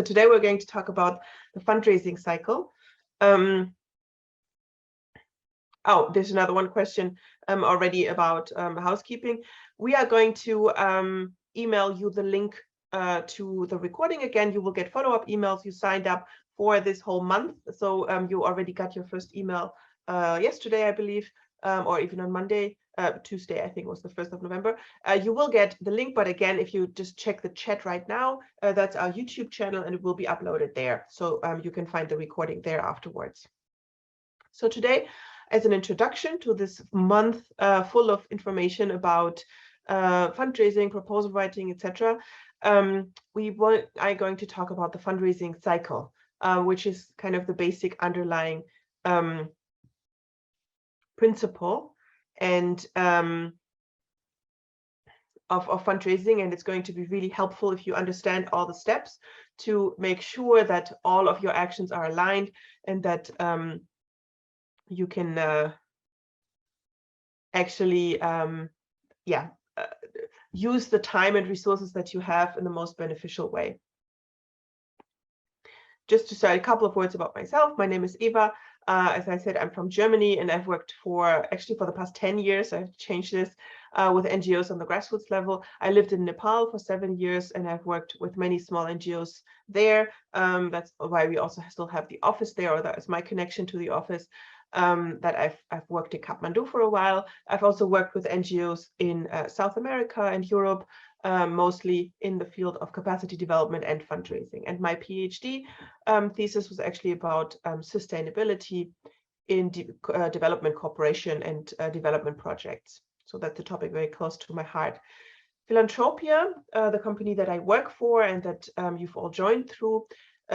Today we're going to talk about the fundraising cycle. Oh, there's another one question already about housekeeping. We are going to email you the link to the recording. Again, you will get follow-up emails. You signed up for this whole month, so you already got your first email yesterday, I believe, or even on Monday. Tuesday, I think, was the 1st of November. You will get the link, but again, if you just check the chat right now, that's our YouTube channel and it will be uploaded there. So you can find the recording there afterwards. So today, as an introduction to this month full of information about fundraising, proposal writing, etc., we are going to talk about the fundraising cycle, which is kind of the basic underlying principle and of fundraising, and it's going to be really helpful if you understand all the steps to make sure that all of your actions are aligned and that you can actually use the time and resources that you have in the most beneficial way. Just to start, a couple of words about myself. My name is Eva. As I said, I'm from Germany, and I've worked for the past 10 years. I've changed this with NGOs on the grassroots level. I lived in Nepal for 7 years, and I've worked with many small NGOs there. That's why we also still have the office there, or that is my connection to the office. That I've worked in Kathmandu for a while. I've also worked with NGOs in South America and Europe, mostly in the field of capacity development and fundraising. And my PhD thesis was actually about sustainability in development cooperation and development projects. So that's a topic very close to my heart. Philanthropia, the company that I work for and that you've all joined through,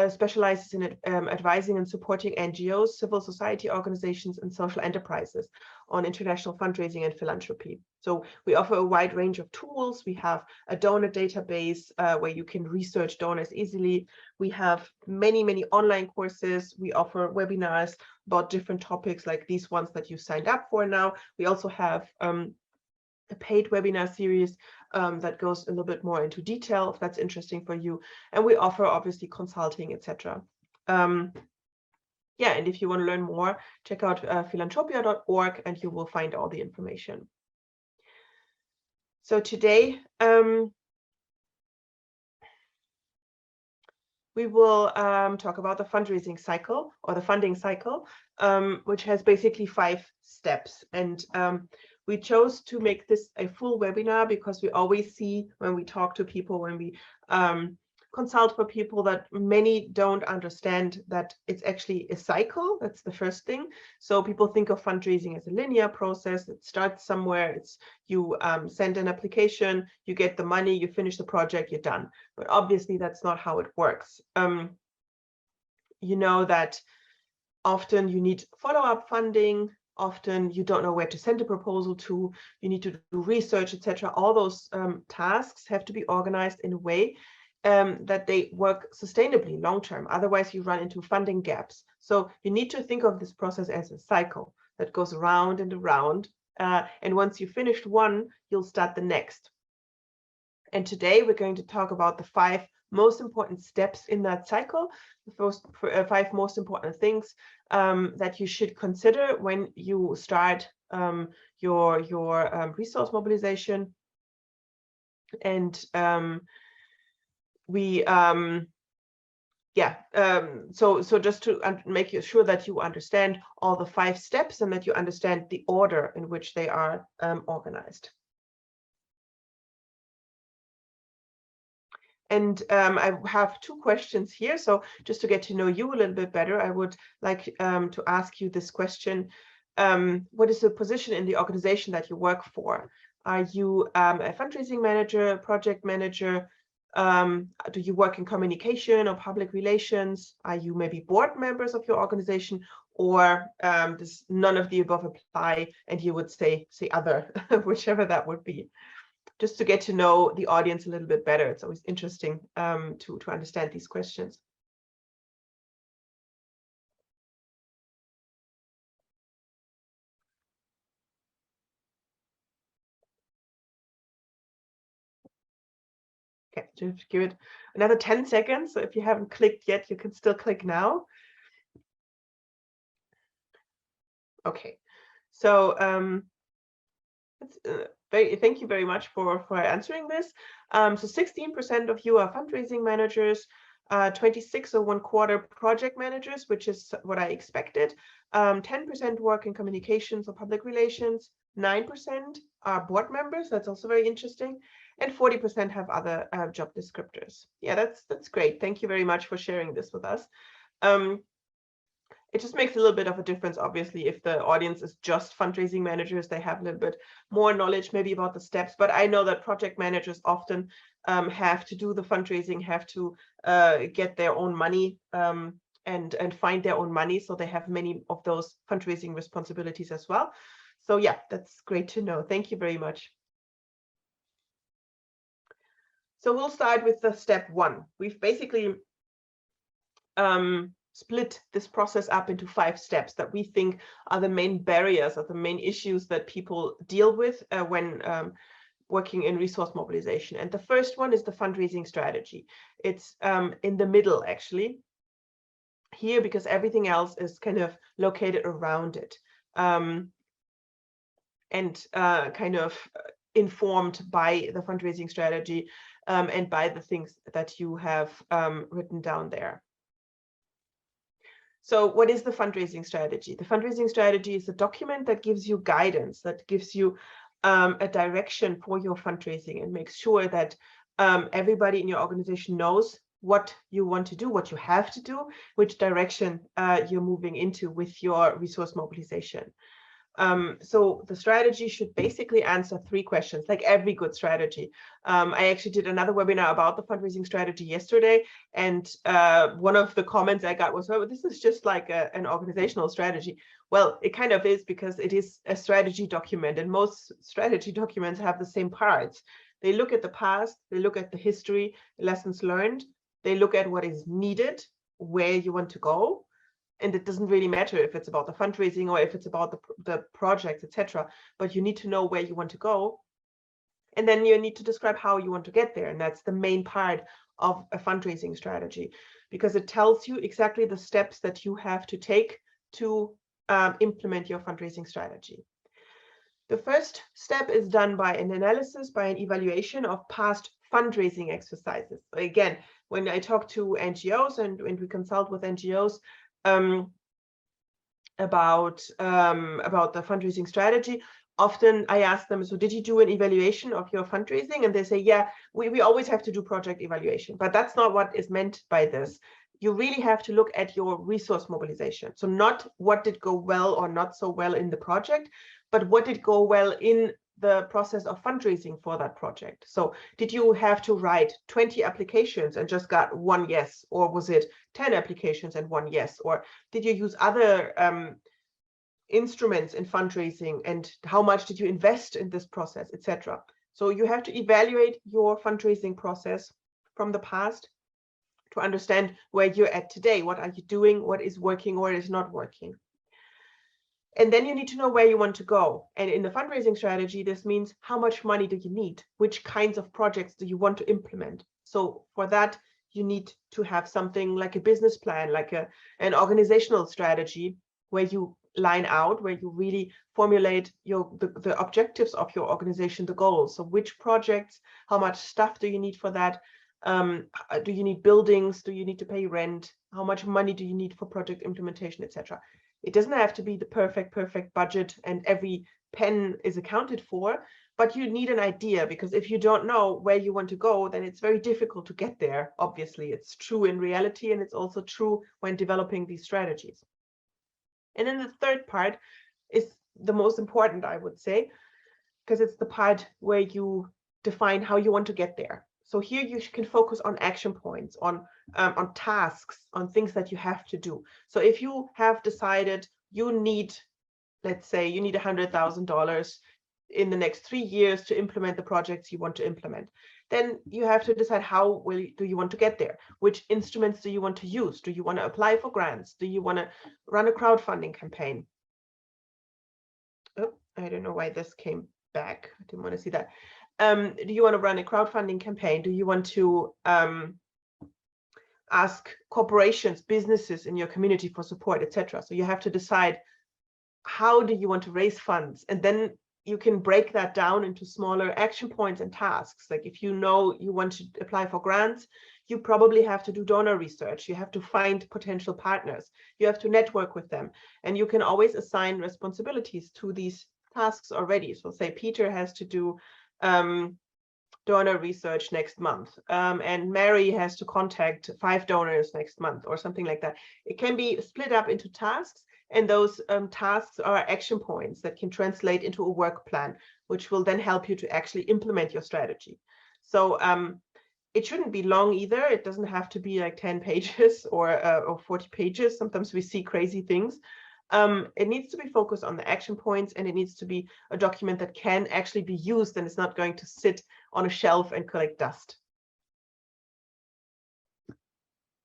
specializes in advising and supporting NGOs, civil society organizations, and social enterprises on international fundraising and philanthropy. So we offer a wide range of tools. We have a donor database where you can research donors easily. We have many, many online courses. We offer webinars about different topics like these ones that you signed up for now. We also have a paid webinar series that goes a little bit more into detail if that's interesting for you. And we offer obviously consulting, etc. And if you want to learn more, check out philanthropia.org and you will find all the information. So today, we will talk about the fundraising cycle or the funding cycle, which has basically 5 steps. And we chose to make this a full webinar because we always see when we talk to people, when we consult for people, that many don't understand that it's actually a cycle. That's the first thing. So people think of fundraising as a linear process. It starts somewhere. It's you send an application, you get the money, you finish the project, you're done. But obviously that's not how it works. You know that often you need follow-up funding. Often you don't know where to send a proposal to. You need to do research, etc. All those tasks have to be organized in a way that they work sustainably long-term. Otherwise, you run into funding gaps. So you need to think of this process as a cycle that goes around and around. And once you finished one, you'll start the next. And today we're going to talk about the 5 most important steps in that cycle, the first 5 most important things that you should consider when you start your resource mobilization. And so just to make sure that you understand all the 5 steps and that you understand the order in which they are organized. And I have 2 questions here. So just to get to know you a little bit better, I would like to ask you this question. What is the position in the organization that you work for? Are you a fundraising manager, project manager? Do you work in communication or public relations? Are you maybe board members of your organization? Or does none of the above apply and you would say other, whichever that would be? Just to get to know the audience a little bit better. It's always interesting to understand these questions. Okay, just give it another 10 seconds. So if you haven't clicked yet, you can still click now. Okay, so thank you very much for answering this. So 16% of you are fundraising managers, 26 or 1/4 project managers, which is what I expected. 10% work in communications or public relations. 9% are board members. That's also very interesting. And 40% have other job descriptors. Yeah, that's great. Thank you very much for sharing this with us. It just makes a little bit of a difference, obviously, if the audience is just fundraising managers, they have a little bit more knowledge maybe about the steps. But I know that project managers often have to do the fundraising, have to get their own money and find their own money. So they have many of those fundraising responsibilities as well. So yeah, that's great to know. Thank you very much. So we'll start with the step 1. We've basically split this process up into 5 steps that we think are the main barriers or the main issues that people deal with when working in resource mobilization. And the first one is the fundraising strategy. It's in the middle, actually, here, because everything else is kind of located around it and kind of informed by the fundraising strategy and by the things that you have written down there. So what is the fundraising strategy? The fundraising strategy is a document that gives you guidance, that gives you a direction for your fundraising and makes sure that everybody in your organization knows what you want to do, what you have to do, which direction you're moving into with your resource mobilization. So the strategy should basically answer 3 questions, like every good strategy. I actually did another webinar about the fundraising strategy yesterday, and one of the comments I got was, "Oh, this is just like an organizational strategy." Well, it kind of is, because it is a strategy document, and most strategy documents have the same parts. They look at the past, they look at the history, lessons learned, they look at what is needed, where you want to go. And it doesn't really matter if it's about the fundraising or if it's about the projects, etc. But you need to know where you want to go. And then you need to describe how you want to get there. And that's the main part of a fundraising strategy, because it tells you exactly the steps that you have to take to implement your fundraising strategy. The first step is done by an analysis, by an evaluation of past fundraising exercises. Again, when I talk to NGOs and when we consult with NGOs, about the fundraising strategy, often I ask them, so did you do an evaluation of your fundraising? And they say, yeah, we always have to do project evaluation, but that's not what is meant by this. You really have to look at your resource mobilization. So not what did go well or not so well in the project, but what did go well in the process of fundraising for that project. So did you have to write 20 applications and just got 1 yes? Or was it 10 applications and 1 yes? Or did you use other instruments in fundraising, and how much did you invest in this process, etc.? So you have to evaluate your fundraising process from the past to understand where you're at today. What are you doing? What is working or is not working? And then you need to know where you want to go. And in the fundraising strategy, this means how much money do you need? Which kinds of projects do you want to implement? So for that, you need to have something like a business plan, like an organizational strategy, where you line out, where you really formulate the objectives of your organization, the goals. So which projects, how much stuff do you need for that? Do you need buildings? Do you need to pay rent? How much money do you need for project implementation, etc.? It doesn't have to be the perfect budget and every pen is accounted for, but you need an idea, because if you don't know where you want to go, then it's very difficult to get there. Obviously, it's true in reality, and it's also true when developing these strategies. And then the third part is the most important, I would say, because it's the part where you define how you want to get there. So here you can focus on action points, on tasks, on things that you have to do. So if you have decided you need, let's say you need $100,000 in the next 3 years to implement the projects you want to implement, then you have to decide how do you want to get there? Which instruments do you want to use? Do you want to apply for grants? Do you want to run a crowdfunding campaign? Oh, I don't know why this came back. I didn't want to see that. Do you want to run a crowdfunding campaign? Do you want to ask corporations, businesses in your community for support, etc.? So you have to decide, how do you want to raise funds? And then you can break that down into smaller action points and tasks. Like if you know you want to apply for grants, you probably have to do donor research. You have to find potential partners. You have to network with them. And you can always assign responsibilities to these tasks already. So say Peter has to do donor research next month, and Mary has to contact 5 donors next month or something like that. It can be split up into tasks, and those tasks are action points that can translate into a work plan, which will then help you to actually implement your strategy. So it shouldn't be long either. It doesn't have to be like 10 pages or 40 pages. Sometimes we see crazy things. It needs to be focused on the action points, and it needs to be a document that can actually be used and is not going to sit on a shelf and collect dust.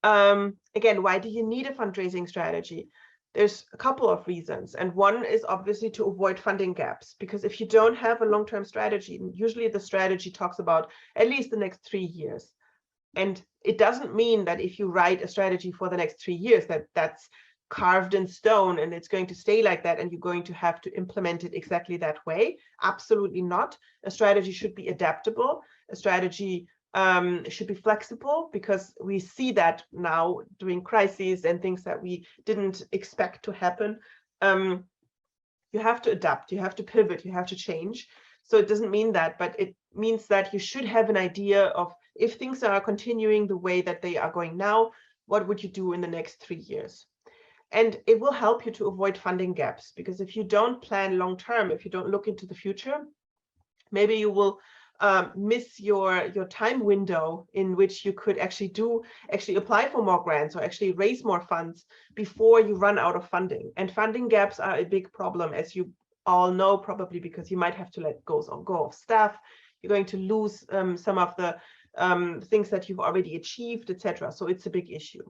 Again, why do you need a fundraising strategy? There's a couple of reasons, and one is obviously to avoid funding gaps, because if you don't have a long-term strategy, usually the strategy talks about at least the next 3 years. And it doesn't mean that if you write a strategy for the next 3 years, that's carved in stone and it's going to stay like that and you're going to have to implement it exactly that way. Absolutely not. A strategy should be adaptable. A strategy should be flexible, because we see that now during crises and things that we didn't expect to happen. You have to adapt, you have to pivot, you have to change. So it doesn't mean that, but it means that you should have an idea of, if things are continuing the way that they are going now, what would you do in the next 3 years? And it will help you to avoid funding gaps, because if you don't plan long term, if you don't look into the future, maybe you will miss your time window in which you could actually apply for more grants or actually raise more funds before you run out of funding. And funding gaps are a big problem, as you all know, probably because you might have to let go of staff. You're going to lose some of the things that you've already achieved, etc. So it's a big issue.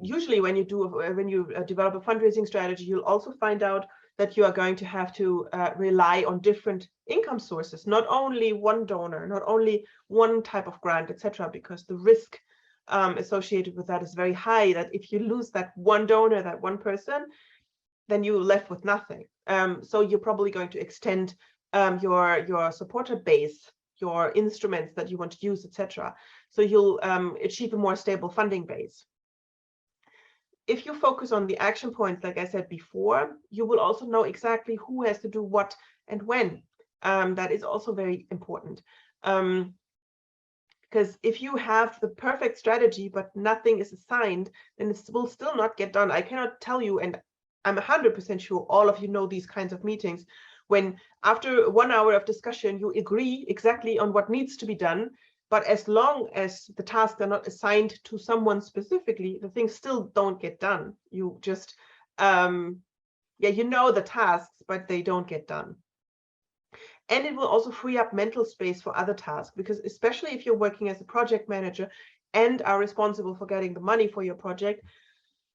Usually when you develop a fundraising strategy, you'll also find out that you are going to have to rely on different income sources, not only one donor, not only one type of grant, etc., because the risk associated with that is very high, that if you lose that one donor, that one person, then you're left with nothing. So you're probably going to extend your supporter base, your instruments that you want to use, etc. So you'll achieve a more stable funding base. If you focus on the action points, like I said before, you will also know exactly who has to do what and when. That is also very important. Because if you have the perfect strategy, but nothing is assigned, then it will still not get done. I cannot tell you, and I'm 100% sure all of you know these kinds of meetings, when after 1 hour of discussion, you agree exactly on what needs to be done. But as long as the tasks are not assigned to someone specifically, the things still don't get done. You just, you know the tasks, but they don't get done. And it will also free up mental space for other tasks, because especially if you're working as a project manager and are responsible for getting the money for your project,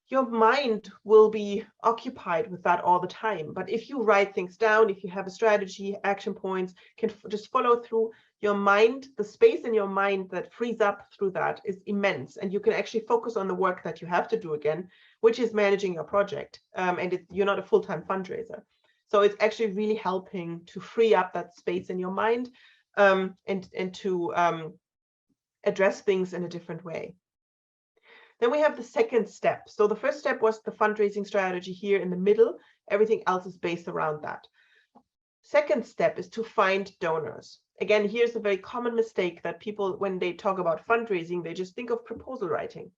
your mind will be occupied with that all the time. But if you write things down, if you have a strategy, action points, can just follow through, your mind, the space in your mind that frees up through that is immense. And you can actually focus on the work that you have to do again, which is managing your project. And you're not a full-time fundraiser. So it's actually really helping to free up that space in your mind and to address things in a different way. Then we have the second step. So the first step was the fundraising strategy here in the middle. Everything else is based around that. Second step is to find donors. Again, here's a very common mistake that people, when they talk about fundraising, they just think of proposal writing.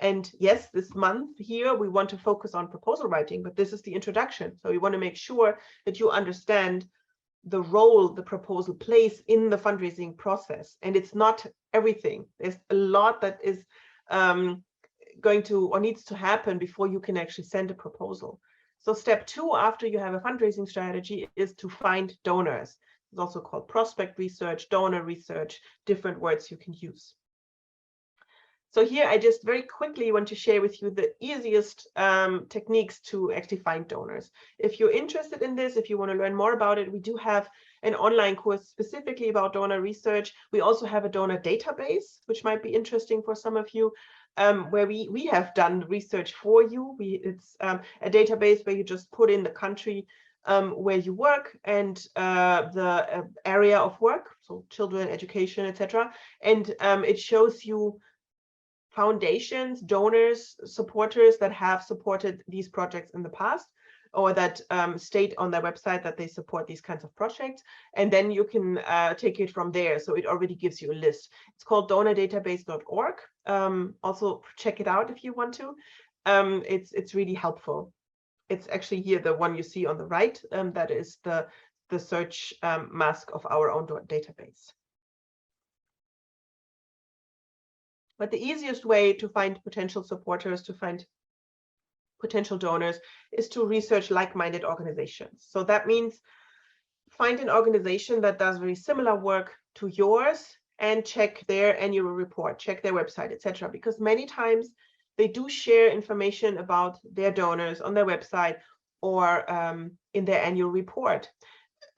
And yes, this month here, we want to focus on proposal writing, but this is the introduction. So we want to make sure that you understand the role the proposal plays in the fundraising process. And it's not everything. There's a lot that is going to or needs to happen before you can actually send a proposal. So step 2 after you have a fundraising strategy is to find donors. It's also called prospect research, donor research, different words you can use. So here I just very quickly want to share with you the easiest techniques to actually find donors. If you're interested in this, if you want to learn more about it, we do have an online course specifically about donor research. We also have a donor database, which might be interesting for some of you, where we have done research for you. It's a database where you just put in the country where you work and the area of work, so children, education, etc. And it shows you foundations, donors, supporters that have supported these projects in the past, or that state on their website that they support these kinds of projects. And then you can take it from there. So it already gives you a list. It's called donordatabase.org. Also check it out if you want to. It's really helpful. It's actually here, the one you see on the right, that is the search mask of our own database. But the easiest way to find potential supporters, to find potential donors, is to research like-minded organizations. So that means find an organization that does very similar work to yours and check their annual report, check their website, etc. Because many times they do share information about their donors on their website or in their annual report.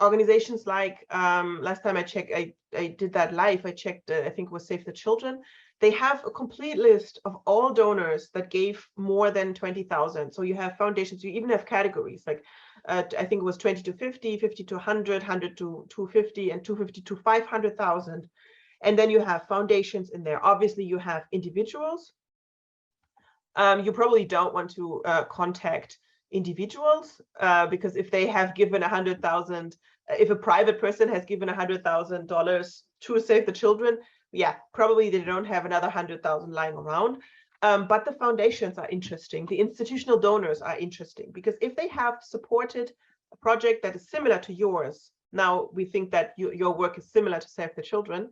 Organizations like, last time I checked, I did that live, I checked, I think it was Save the Children. They have a complete list of all donors that gave more than 20,000. So you have foundations, you even have categories, like I think it was 20 to 50, 50 to 100, 100 to 250, and 250 to 500,000. And then you have foundations in there. Obviously, you have individuals. You probably don't want to contact individuals because if they have given 100,000, if a private person has given $100,000 to Save the Children, yeah, probably they don't have another 100,000 lying around. But the foundations are interesting. The institutional donors are interesting because if they have supported a project that is similar to yours, now we think that your work is similar to Save the Children,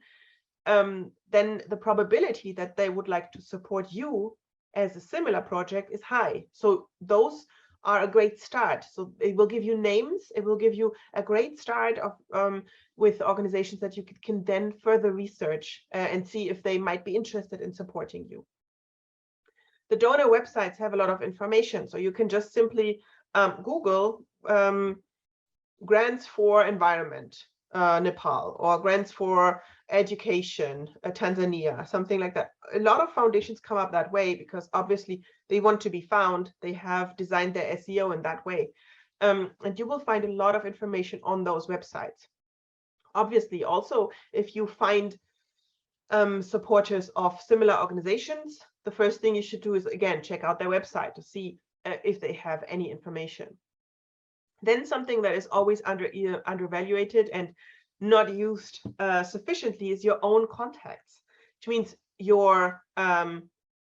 then the probability that they would like to support you as a similar project is high. So those are a great start. So it will give you names. It will give you a great start of with organizations that you can then further research and see if they might be interested in supporting you. The donor websites have a lot of information. So you can just simply Google grants for environment, Nepal, or grants for education, Tanzania, something like that. A lot of foundations come up that way because obviously they want to be found. They have designed their SEO in that way. And you will find a lot of information on those websites. Obviously, also, if you find supporters of similar organizations, the first thing you should do is, again, check out their website to see if they have any information. Then something that is always undervaluated and not used sufficiently is your own contacts, which means your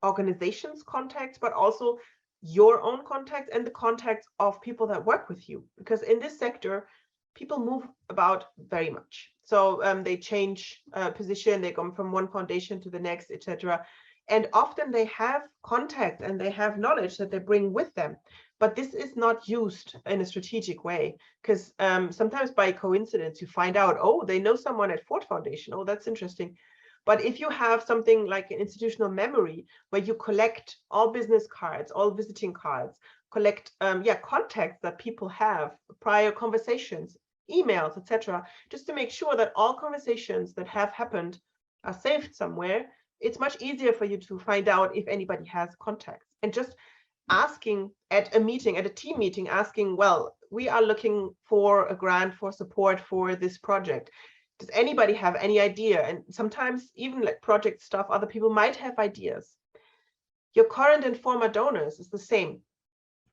organization's contacts, but also your own contacts and the contacts of people that work with you. Because in this sector, people move about very much. So they change position, they go from one foundation to the next, etc. And often they have contact and they have knowledge that they bring with them. But this is not used in a strategic way because sometimes by coincidence, you find out, oh, they know someone at Ford Foundation. Oh, that's interesting. But if you have something like an institutional memory where you collect all business cards, all visiting cards, collect contacts that people have, prior conversations, emails, etc., just to make sure that all conversations that have happened are saved somewhere, it's much easier for you to find out if anybody has contacts. And just asking at a meeting, at a team meeting, asking, well, we are looking for a grant for support for this project. Does anybody have any idea? And sometimes even like project stuff, other people might have ideas. Your current and former donors is the same.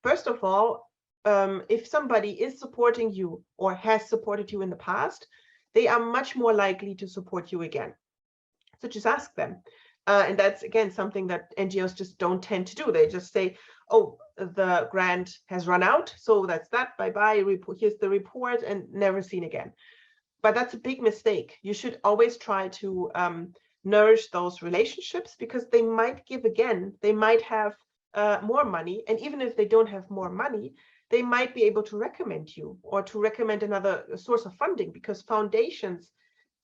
First of all, if somebody is supporting you or has supported you in the past, they are much more likely to support you again. So just ask them. And that's, again, something that NGOs just don't tend to do. They just say, oh, the grant has run out, so that's that, bye-bye, here's the report, and never seen again. But that's a big mistake. You should always try to nourish those relationships because they might give again. They might have more money. And even if they don't have more money, they might be able to recommend you or to recommend another source of funding because foundations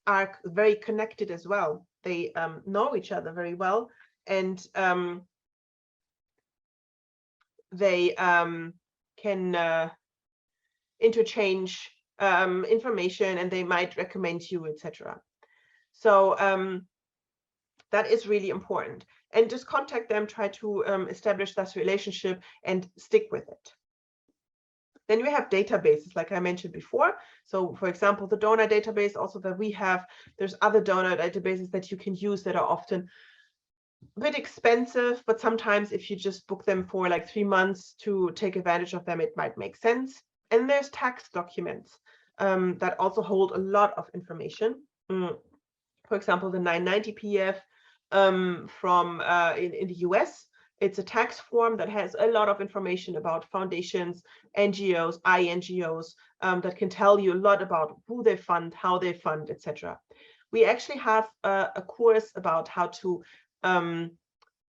are very connected as well. They know each other very well, and they can interchange information, and they might recommend you, etc. So that is really important. And just contact them, try to establish that relationship and stick with it. Then you have databases, like I mentioned before. So for example, the donor database also that we have, there's other donor databases that you can use that are often a bit expensive, but sometimes if you just book them for like 3 months to take advantage of them, it might make sense. And there's tax documents that also hold a lot of information. For example, the 990 PF from in the US. It's a tax form that has a lot of information about foundations, NGOs, INGOs, that can tell you a lot about who they fund, how they fund, etc. We actually have a course about how to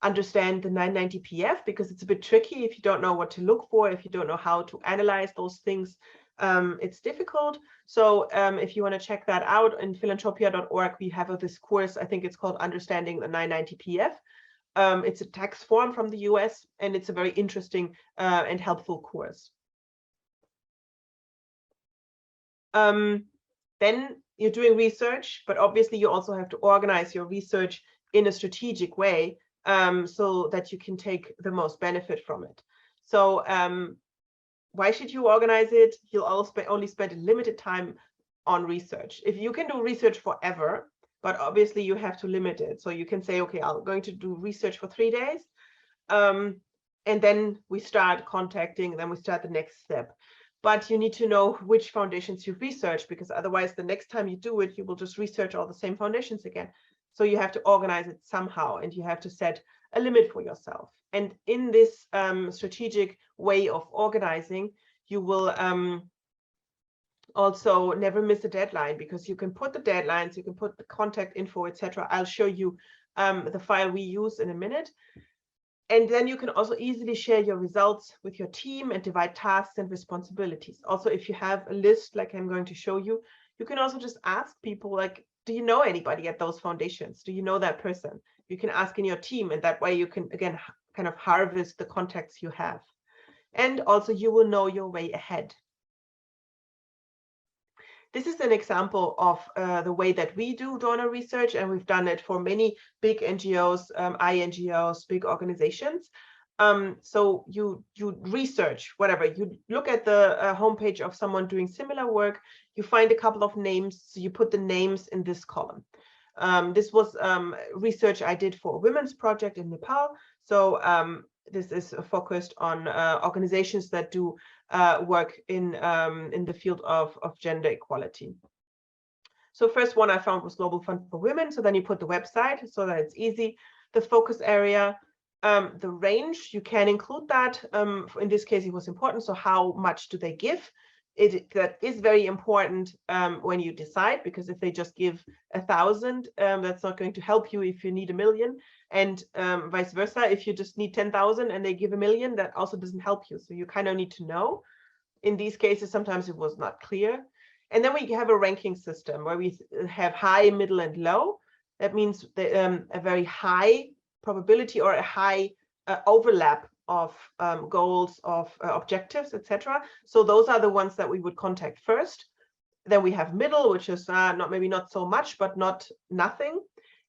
understand the 990 PF, because it's a bit tricky if you don't know what to look for, if you don't know how to analyze those things. It's difficult. So if you want to check that out, in philanthropia.org, we have this course, I think it's called Understanding the 990 PF. It's a tax form from the US, and it's a very interesting and helpful course. Then you're doing research, but obviously you also have to organize your research in a strategic way so that you can take the most benefit from it. So why should you organize it? You'll only spend a limited time on research. If you can do research forever, but obviously you have to limit it. So you can say, okay, I'm going to do research for 3 days. And then we start contacting, then we start the next step. But you need to know which foundations you've researched, because otherwise the next time you do it, you will just research all the same foundations again. So you have to organize it somehow, and you have to set a limit for yourself. And in this strategic way of organizing, you will also never miss a deadline, because you can put the deadlines, you can put the contact info, etc. I'll show you the file we use in a minute. And then you can also easily share your results with your team and divide tasks and responsibilities. Also, if you have a list, like I'm going to show you, you can also just ask people, like, do you know anybody at those foundations? Do you know that person? You can ask in your team, and that way you can, again, kind of harvest the contacts you have. And also you will know your way ahead. This is an example of the way that we do donor research, and we've done it for many big NGOs, INGOs, big organizations. So you research whatever, you look at the homepage of someone doing similar work, you find a couple of names, so you put the names in this column. This was research I did for a women's project in Nepal. So this is focused on organizations that do work in the field of gender equality. So first one I found was Global Fund for Women. So then you put the website so that it's easy. The focus area, the range, you can include that. In this case, it was important. So how much do they give? That is very important when you decide, because if they just give 1,000, that's not going to help you if you need 1 million, and vice versa. If you just need 10,000 and they give 1 million, that also doesn't help you. So you kind of need to know. In these cases, sometimes it was not clear. And then we have a ranking system where we have high, middle, and low. That means a very high probability or a high overlap of goals, of objectives, etc. So those are the ones that we would contact first. Then we have middle, which is maybe not so much, but not nothing.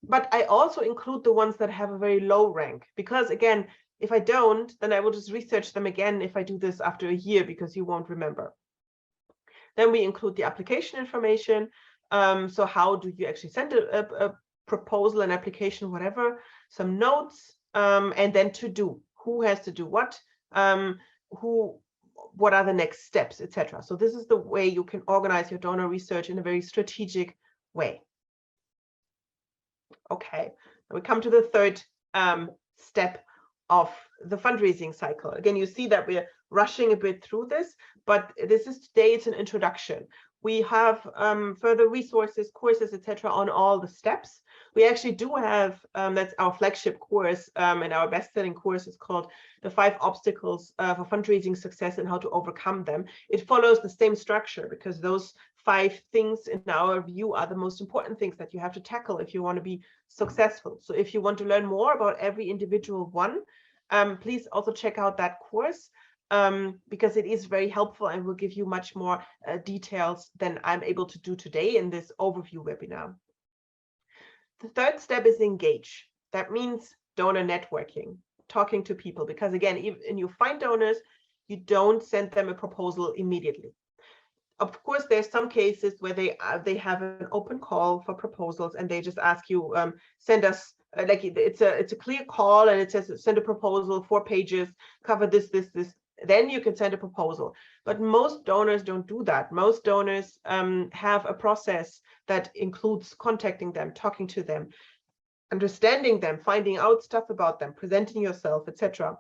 But I also include the ones that have a very low rank, because again, if I don't, then I will just research them again if I do this after a year, because you won't remember. Then we include the application information. So how do you actually send a proposal, an application, whatever, some notes, and then to do. Who has to do what, what are the next steps, etc. So this is the way you can organize your donor research in a very strategic way. Okay, we come to the third step of the fundraising cycle. Again, you see that we're rushing a bit through this, but this is today, it's an introduction. We have further resources, courses, etc. on all the steps. We actually do have, that's our flagship course, and our best-selling course is called The 5 Obstacles for Fundraising Success and How to Overcome Them. It follows the same structure, because those 5 things in our view are the most important things that you have to tackle if you want to be successful. So if you want to learn more about every individual one, please also check out that course. because it is very helpful and will give you much more details than I'm able to do today in this overview webinar. The third step is engage. That means donor networking, talking to people, because again, when you find donors, you don't send them a proposal immediately. Of course, there's some cases where they have an open call for proposals and they just ask you, send us, like it's a clear call and it says send a proposal, 4 pages, cover this, then you can send a proposal. But most donors don't do that. Most donors have a process that includes contacting them, talking to them, understanding them, finding out stuff about them, presenting yourself, etc.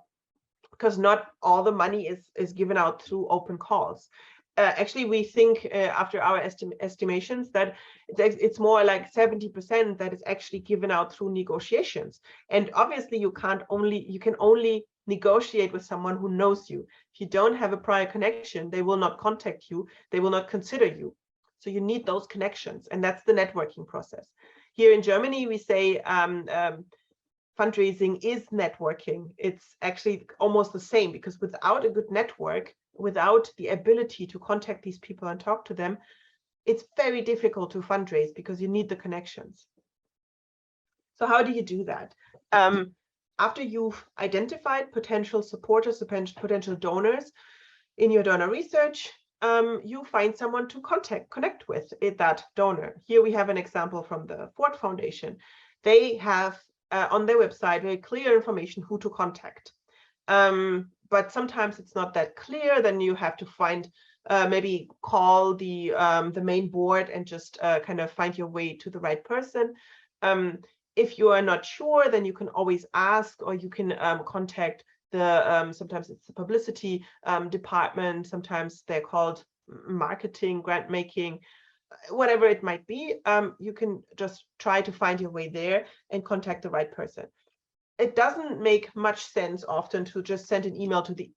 Because not all the money is given out through open calls. Actually, we think after our estimations that it's more like 70% that is actually given out through negotiations. And obviously, you can only negotiate with someone who knows you. If you don't have a prior connection, they will not contact you. They will not consider you. So you need those connections, and that's the networking process. Here in Germany, we say fundraising is networking. It's actually almost the same, because without a good network, without the ability to contact these people and talk to them, it's very difficult to fundraise because you need the connections. So how do you do that? After you've identified potential supporters, potential donors in your donor research, you find someone to connect with that donor. Here we have an example from the Ford Foundation. They have on their website very clear information who to contact. But sometimes it's not that clear. Then you have to find, maybe call the main board and just kind of find your way to the right person. If you are not sure, then you can always ask, or you can contact the, sometimes it's the publicity department, sometimes they're called marketing, grant making, whatever it might be. You can just try to find your way there and contact the right person. It doesn't make much sense often to just send an email to the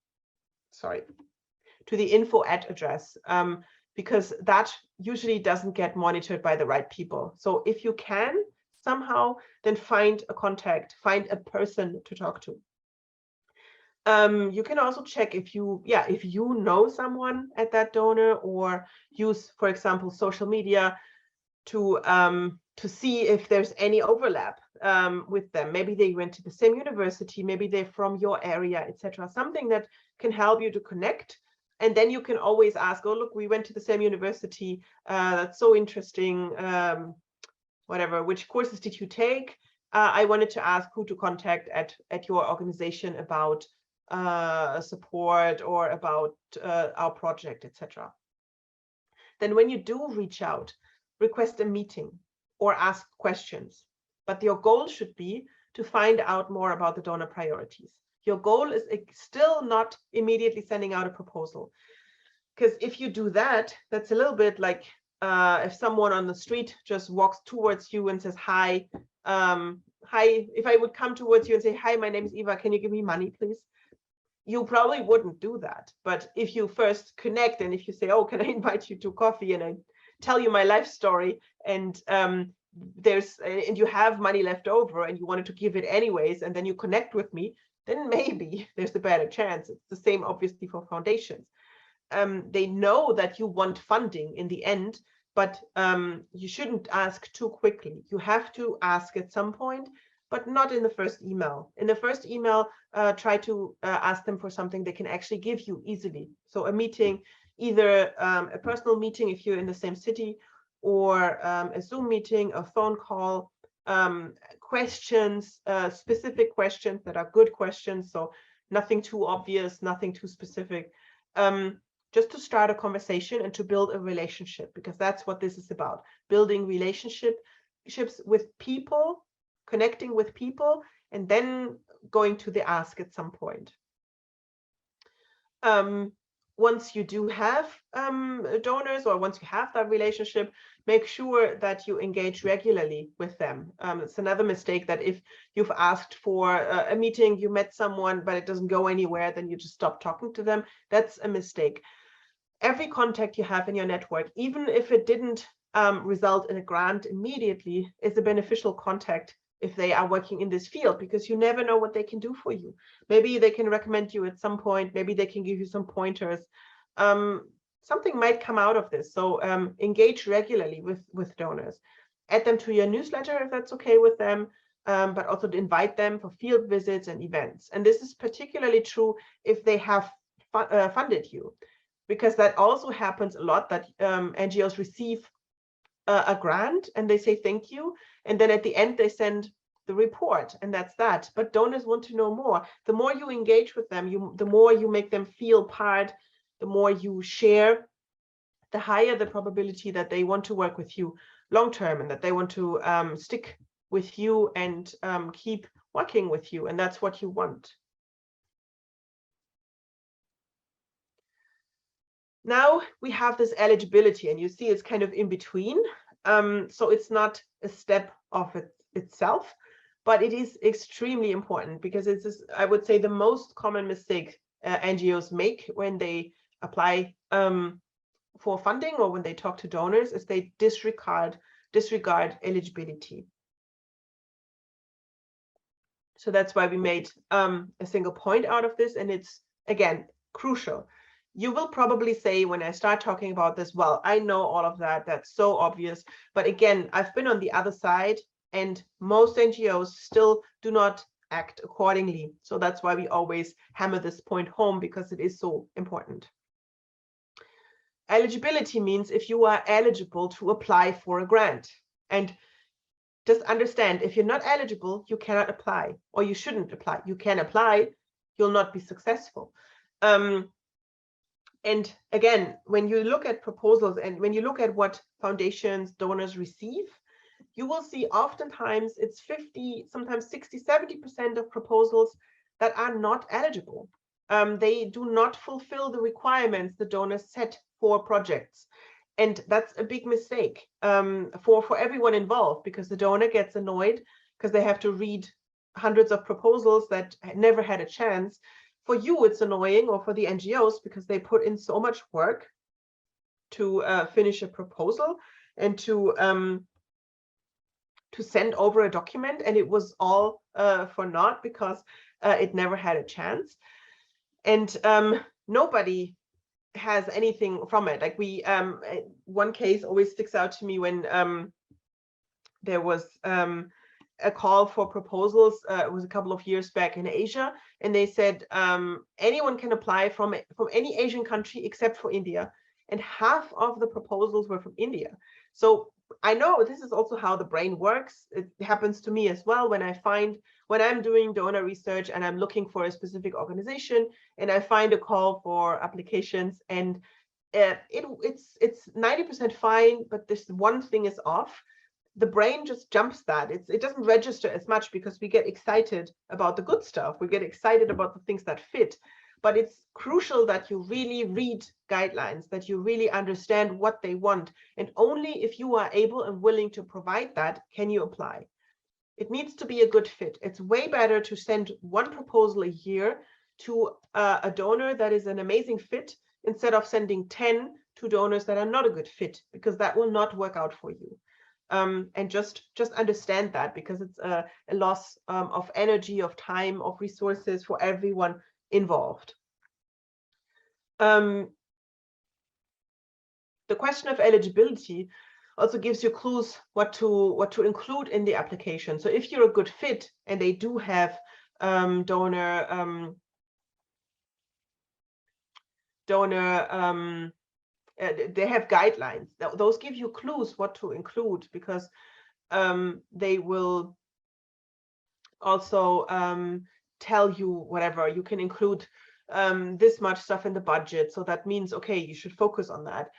info address, because that usually doesn't get monitored by the right people. So if you can somehow, then find a contact, find a person to talk to. You can also check if you know someone at that donor, or use, for example, social media to see if there's any overlap with them. Maybe they went to the same university, maybe they're from your area, etc. Something that can help you to connect. And then you can always ask, oh, look, we went to the same university. That's so interesting. Whatever, which courses did you take? I wanted to ask who to contact at your organization about support or about our project, etc. Then when you do reach out, request a meeting or ask questions. But your goal should be to find out more about the donor priorities. Your goal is still not immediately sending out a proposal. Because if you do that, that's a little bit like if someone on the street just walks towards you and says, hi, if I would come towards you and say, hi, my name is Eva, can you give me money, please? You probably wouldn't do that. But if you first connect, and if you say, oh, can I invite you to coffee, and I tell you my life story, and and you have money left over and you wanted to give it anyways, and then you connect with me, then maybe there's a better chance. It's the same, obviously, for foundations. They know that you want funding in the end, but you shouldn't ask too quickly. You have to ask at some point, but not in the first email. In the first email, try to ask them for something they can actually give you easily. So a meeting, either a personal meeting if you're in the same city, or a Zoom meeting, a phone call, questions, specific questions that are good questions. So nothing too obvious, nothing too specific. Just to start a conversation and to build a relationship, because that's what this is about, building relationships with people, connecting with people, and then going to the ask at some point. Once you do have donors, or once you have that relationship, make sure that you engage regularly with them. It's another mistake that if you've asked for a meeting, you met someone, but it doesn't go anywhere, then you just stop talking to them. That's a mistake. Every contact you have in your network, even if it didn't result in a grant immediately, is a beneficial contact if they are working in this field, because you never know what they can do for you. Maybe they can recommend you at some point. Maybe they can give you some pointers. Something might come out of this. So engage regularly with donors. Add them to your newsletter if that's okay with them, but also to invite them for field visits and events. And this is particularly true if they have funded you, because that also happens a lot, that NGOs receive a grant and they say thank you, and then at the end they send the report, and that's that. But donors want to know more. The more you engage with them, the more you make them feel part, the more you share, the higher the probability that they want to work with you long term, and that they want to stick with you and keep working with you, and that's what you want. Now we have this eligibility, and you see it's kind of in between. So it's not a step of itself, but it is extremely important, because it's, I would say, the most common mistake NGOs make when they apply for funding or when they talk to donors, is they disregard eligibility. So that's why we made a single point out of this, and it's, again, crucial. You will probably say when I start talking about this, well, I know all of that, that's so obvious. But again, I've been on the other side, and most NGOs still do not act accordingly. So that's why we always hammer this point home, because it is so important. Eligibility means if you are eligible to apply for a grant. And just understand, if you're not eligible, you cannot apply, or you shouldn't apply. You can apply, you'll not be successful. And again, when you look at proposals and when you look at what foundations, donors receive, you will see oftentimes it's 50, sometimes 60, 70% of proposals that are not eligible. They do not fulfill the requirements the donors set for projects. And that's a big mistake for everyone involved, because the donor gets annoyed because they have to read hundreds of proposals that never had a chance. For you, it's annoying, or for the NGOs, because they put in so much work to finish a proposal and to send over a document, and it was all for naught, because it never had a chance. And nobody has anything from it. Like we, one case always sticks out to me when there was a call for proposals. It was a couple of years back in Asia, and they said anyone can apply from any Asian country except for India, and half of the proposals were from India. So I know this is also how the brain works. It happens to me as well when I'm doing donor research and I'm looking for a specific organization, and I find a call for applications, and it's 90% fine, but this one thing is off. The brain just jumps that. It doesn't register as much, because we get excited about the good stuff. We get excited about the things that fit. But it's crucial that you really read guidelines, that you really understand what they want. And only if you are able and willing to provide that can you apply. It needs to be a good fit. It's way better to send one proposal a year to a donor that is an amazing fit, instead of sending 10 to donors that are not a good fit, because that will not work out for you. And just understand that, because it's a loss of energy, of time, of resources for everyone involved. The question of eligibility also gives you clues what to include in the application. So if you're a good fit and they do have donor they have guidelines. Those give you clues what to include, because they will also tell you whatever. You can include this much stuff in the budget, so that means, okay, you should focus on that.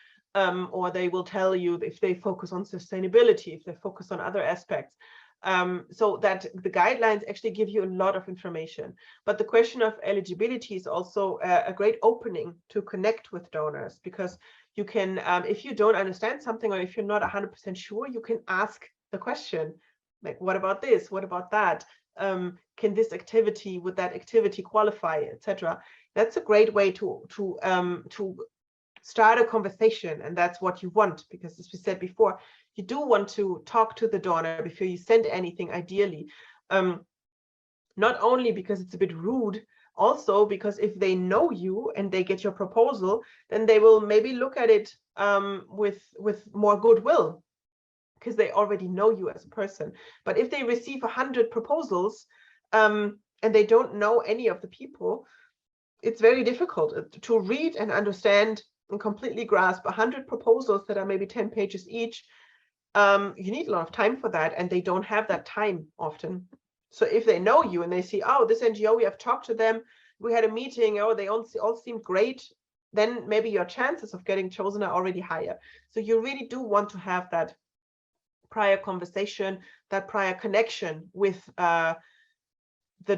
Or they will tell you if they focus on sustainability, if they focus on other aspects. So that the guidelines actually give you a lot of information. But the question of eligibility is also a great opening to connect with donors, because you can, if you don't understand something, or if you're not 100% sure, you can ask the question, like, what about this? What about that? Can this activity, would that activity qualify, etc.? That's a great way to start a conversation, and that's what you want, because as we said before, you do want to talk to the donor before you send anything, ideally. Not only because it's a bit rude, also because if they know you and they get your proposal, then they will maybe look at it with more goodwill, because they already know you as a person. But if they receive 100 proposals and they don't know any of the people, it's very difficult to read and understand and completely grasp 100 proposals that are maybe 10 pages each. You need a lot of time for that, and they don't have that time often. So if they know you and they see, oh, this NGO, we have talked to them, we had a meeting, oh, they all seem great, then maybe your chances of getting chosen are already higher. So you really do want to have that prior conversation, that prior connection with the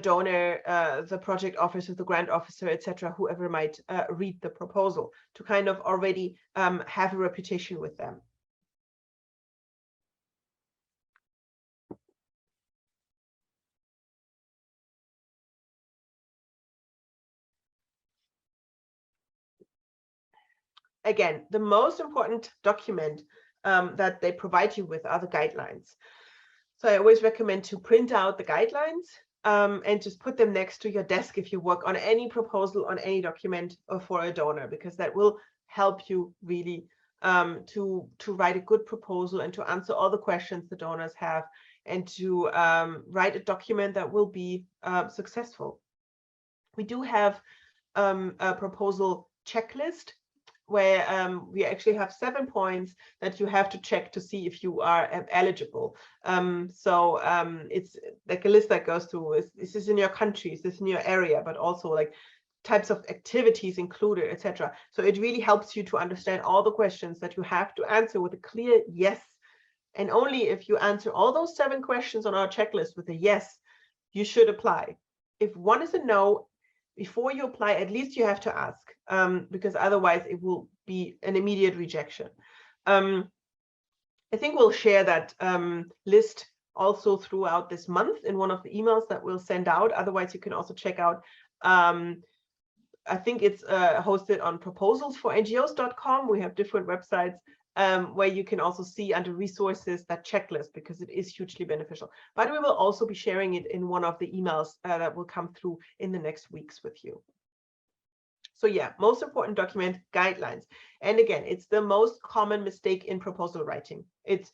donor, the project officer, the grant officer, etc., whoever might read the proposal, to kind of already have a reputation with them. Again, the most important document that they provide you with are the guidelines. So I always recommend to print out the guidelines and just put them next to your desk if you work on any proposal, on any document for a donor, because that will help you really to write a good proposal and to answer all the questions the donors have, and to write a document that will be successful. We do have a proposal checklist where we actually have 7 points that you have to check to see if you are eligible. It's like a list that goes through, is this in your country, is this in your area, but also like types of activities included, etc. So it really helps you to understand all the questions that you have to answer with a clear yes. And only if you answer all those 7 questions on our checklist with a yes, you should apply. If one is a no, before you apply, at least you have to ask, because otherwise it will be an immediate rejection. I think we'll share that list also throughout this month in one of the emails that we'll send out. Otherwise, you can also check out, I think it's hosted on proposals4ngos.com. We have different websites where you can also see under resources that checklist, because it is hugely beneficial. But we will also be sharing it in one of the emails that will come through in the next weeks with you. So yeah, most important document, guidelines. And again, it's the most common mistake in proposal writing. It's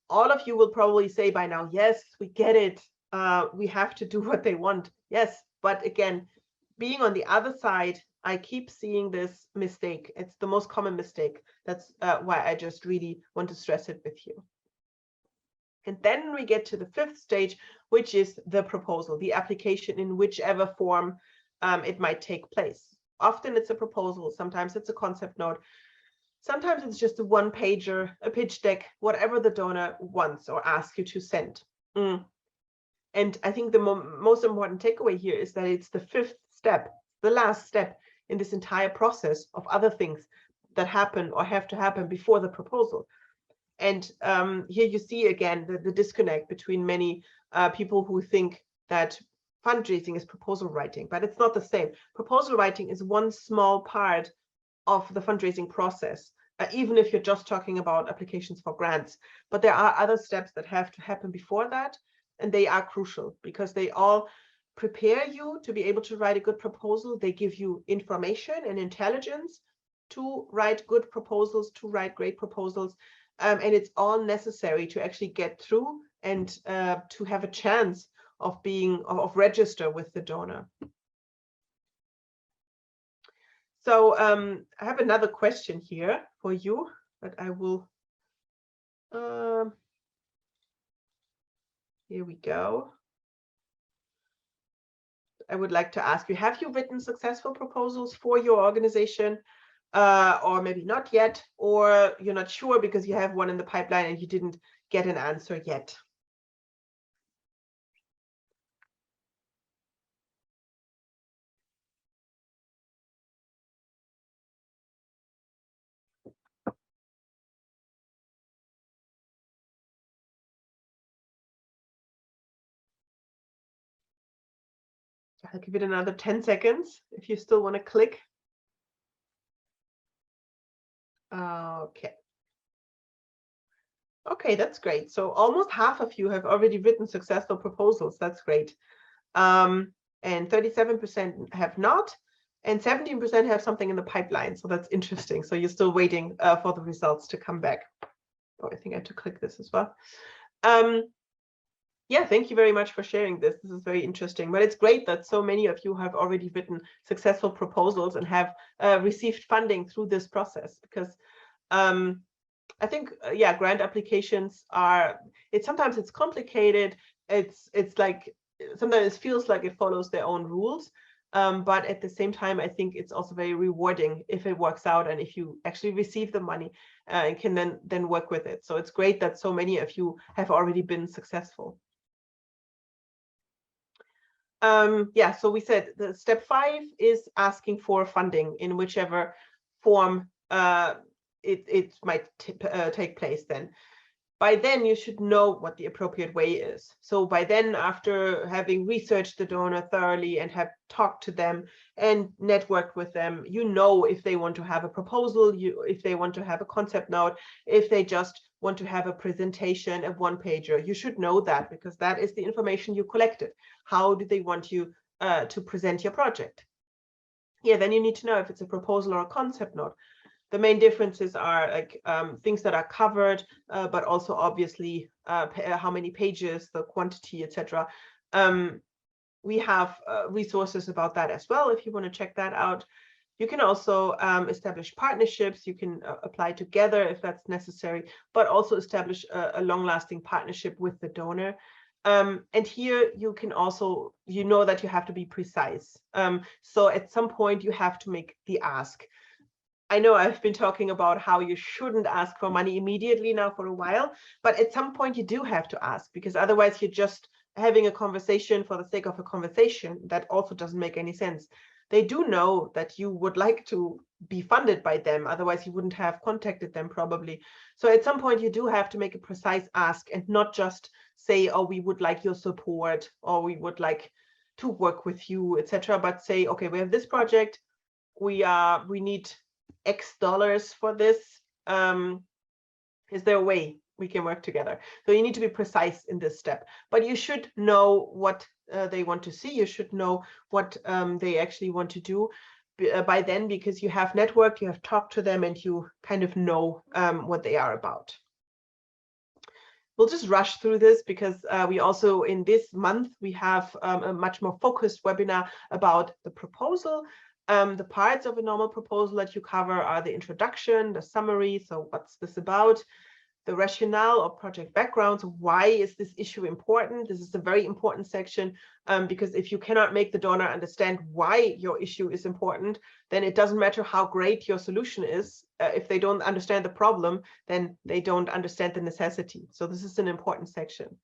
all of you will probably say by now, yes, we get it. We have to do what they want. Yes, but again, being on the other side, I keep seeing this mistake. It's the most common mistake. That's why I just really want to stress it with you. And then we get to the 5th stage, which is the proposal, the application in whichever form it might take place. Often it's a proposal, sometimes it's a concept note, sometimes it's just a 1-pager, a pitch deck, whatever the donor wants or asks you to send. And I think the most important takeaway here is that it's the 5th step, the last step in this entire process of other things that happen or have to happen before the proposal. And here you see again the disconnect between many people who think that fundraising is proposal writing, but it's not the same. Proposal writing is one small part of the fundraising process, even if you're just talking about applications for grants. But there are other steps that have to happen before that, and they are crucial because they all prepare you to be able to write a good proposal. They give you information and intelligence to write good proposals, to write great proposals. And it's all necessary to actually get through and to have a chance of register with the donor. So I have another question here for you, but I will, here we go. I would like to ask you, have you written successful proposals for your organization? Or maybe not yet, or you're not sure because you have one in the pipeline and you didn't get an answer yet. I'll give it another 10 seconds if you still want to click. Okay. Okay, that's great. So almost half of you have already written successful proposals. That's great. And 37% have not, and 17% have something in the pipeline. So that's interesting. So you're still waiting for the results to come back. Oh, I think I have to click this as well. Yeah, thank you very much for sharing this. This is very interesting. But it's great that so many of you have already written successful proposals and have received funding through this process, because I think, yeah, grant applications are, sometimes it's complicated. It's like, sometimes it feels like it follows their own rules. But at the same time, I think it's also very rewarding if it works out and if you actually receive the money and can then work with it. So it's great that so many of you have already been successful. Yeah, so we said the step 5 is asking for funding in whichever form it might take place then. By then, you should know what the appropriate way is. So by then, after having researched the donor thoroughly and have talked to them and networked with them, you know if they want to have a proposal, if they want to have a concept note, if they just want to have a presentation, a one-pager. You should know that, because that is the information you collected. How do they want you to present your project? Yeah, then you need to know if it's a proposal or a concept note. The main differences are like things that are covered, but also obviously how many pages, the quantity, etc. We have resources about that as well if you want to check that out. You can also establish partnerships. You can apply together if that's necessary, but also establish a long-lasting partnership with the donor. And here you can also, you know that you have to be precise. So at some point you have to make the ask. I know I've been talking about how you shouldn't ask for money immediately now for a while, but at some point you do have to ask, because otherwise you're just having a conversation for the sake of a conversation. That also doesn't make any sense. They do know that you would like to be funded by them, otherwise you wouldn't have contacted them probably. So at some point you do have to make a precise ask and not just say, oh, we would like your support, or we would like to work with you, etc. But say, okay, we have this project, we need X dollars for this. Is there a way we can work together? So you need to be precise in this step, but you should know what they want to see. You should know what they actually want to do by then, because you have networked, you have talked to them, and you kind of know what they are about. We'll just rush through this because we also, in this month, we have a much more focused webinar about the proposal. The parts of a normal proposal that you cover are the introduction, the summary, so what's this about, the rationale or project background, so why is this issue important? This is a very important section, because if you cannot make the donor understand why your issue is important, then it doesn't matter how great your solution is. If they don't understand the problem, then they don't understand the necessity. So this is an important section.